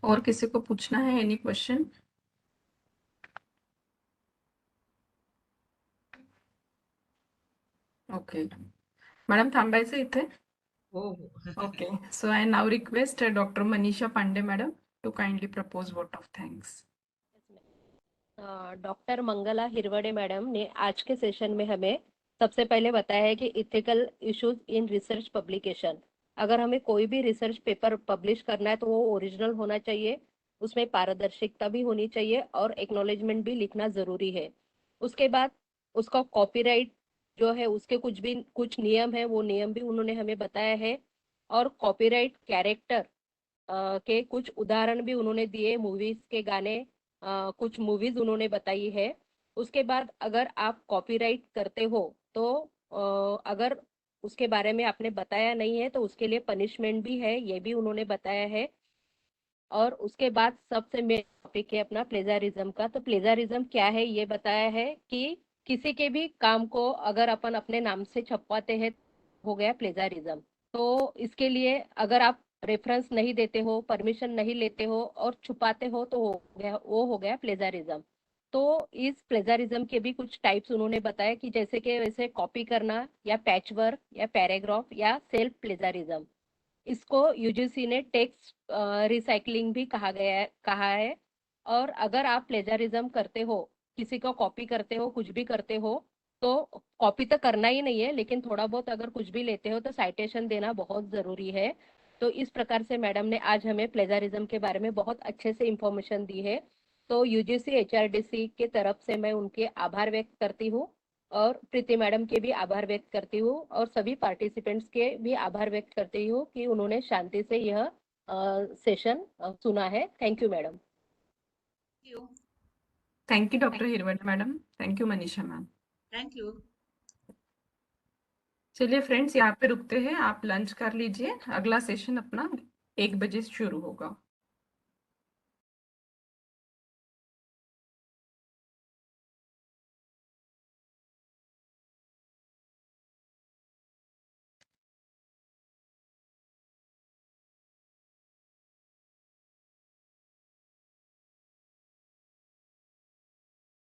और किसी को पूछना है एनी क्वेश्चन? ओके मॅडम थांबायचं इथे. हो हो। Okay so I now request doctor Manisha Pandey madam to kindly propose vote of thanks. Doctor Mangala Hirwade madam ने आज के सेशन में हमें सबसे पहले बताया है कि ethical issues in research publication. अगर हमें कोई भी रिसर्च पेपर पब्लिश करना है तो वो ओरिजिनल होना चाहिए, उसमें पारदर्शिता भी होनी चाहिए और एक्नॉलेजमेंट भी लिखना जरूरी है। उसके बाद उसका कॉपीराइट जो है उसके कुछ नियम है, वो नियम भी उन्होंने हमें बताया है, और कॉपीराइट कैरेक्टर के कुछ उदाहरण भी उन्होंने दिए, मूवीज के गाने, कुछ मूवीज उन्होंने बताई है। उसके बाद अगर आप कॉपीराइट करते हो तो अगर उसके बारे में आपने बताया नहीं है तो उसके लिए पनिशमेंट भी है, ये भी उन्होंने बताया है। और उसके बाद सबसे मेन टॉपिक है अपना प्लेजरिज्म का। तो प्लेजरिज्म क्या है ये बताया है कि किसी के भी काम को अगर अपन अपने नाम से छपवाते हैं हो गया प्लेजरिज्म। तो इसके लिए अगर आप रेफरेंस नहीं देते हो, परमिशन नहीं लेते हो और छुपाते हो तो हो गया प्लेजरिज्म। तो इस प्लेजरिज्म के भी कुछ टाइप्स उन्होंने बताया कि जैसे कि वैसे कॉपी करना या पैच वर्क या पैराग्राफ या सेल्फ प्लेजरिज्म, इसको यूजीसी ने टेक्स्ट रिसाइकलिंग भी कहा है। और अगर आप प्लेजरिज्म करते हो, किसी को कॉपी करते हो, कुछ भी करते हो, तो कॉपी तो करना ही नहीं है, लेकिन थोड़ा बहुत अगर कुछ भी लेते हो तो साइटेशन देना बहुत जरूरी है। तो इस प्रकार से मैडम ने आज हमें प्लेजरिज्म के बारे में बहुत अच्छे से इंफॉर्मेशन दी है। तो यूजीसी एचआरडीसी की तरफ से मैं उनके आभार व्यक्त करती हूँ, और प्रीति मैडम के भी आभार व्यक्त करती हूँ, और सभी पार्टिसिपेंट्स के भी आभार व्यक्त करती हूँ कि उन्होंने शांति से यह सेशन सुना है। Thank you madam. Thank you doctor Hirwat madam, thank you Manisha ma'am. Thank you. चलिए फ्रेंड्स, यहाँ पे रुकते हैं, आप लंच कर लीजिए, अगला सेशन अपना 1 बजे शुरू होगा।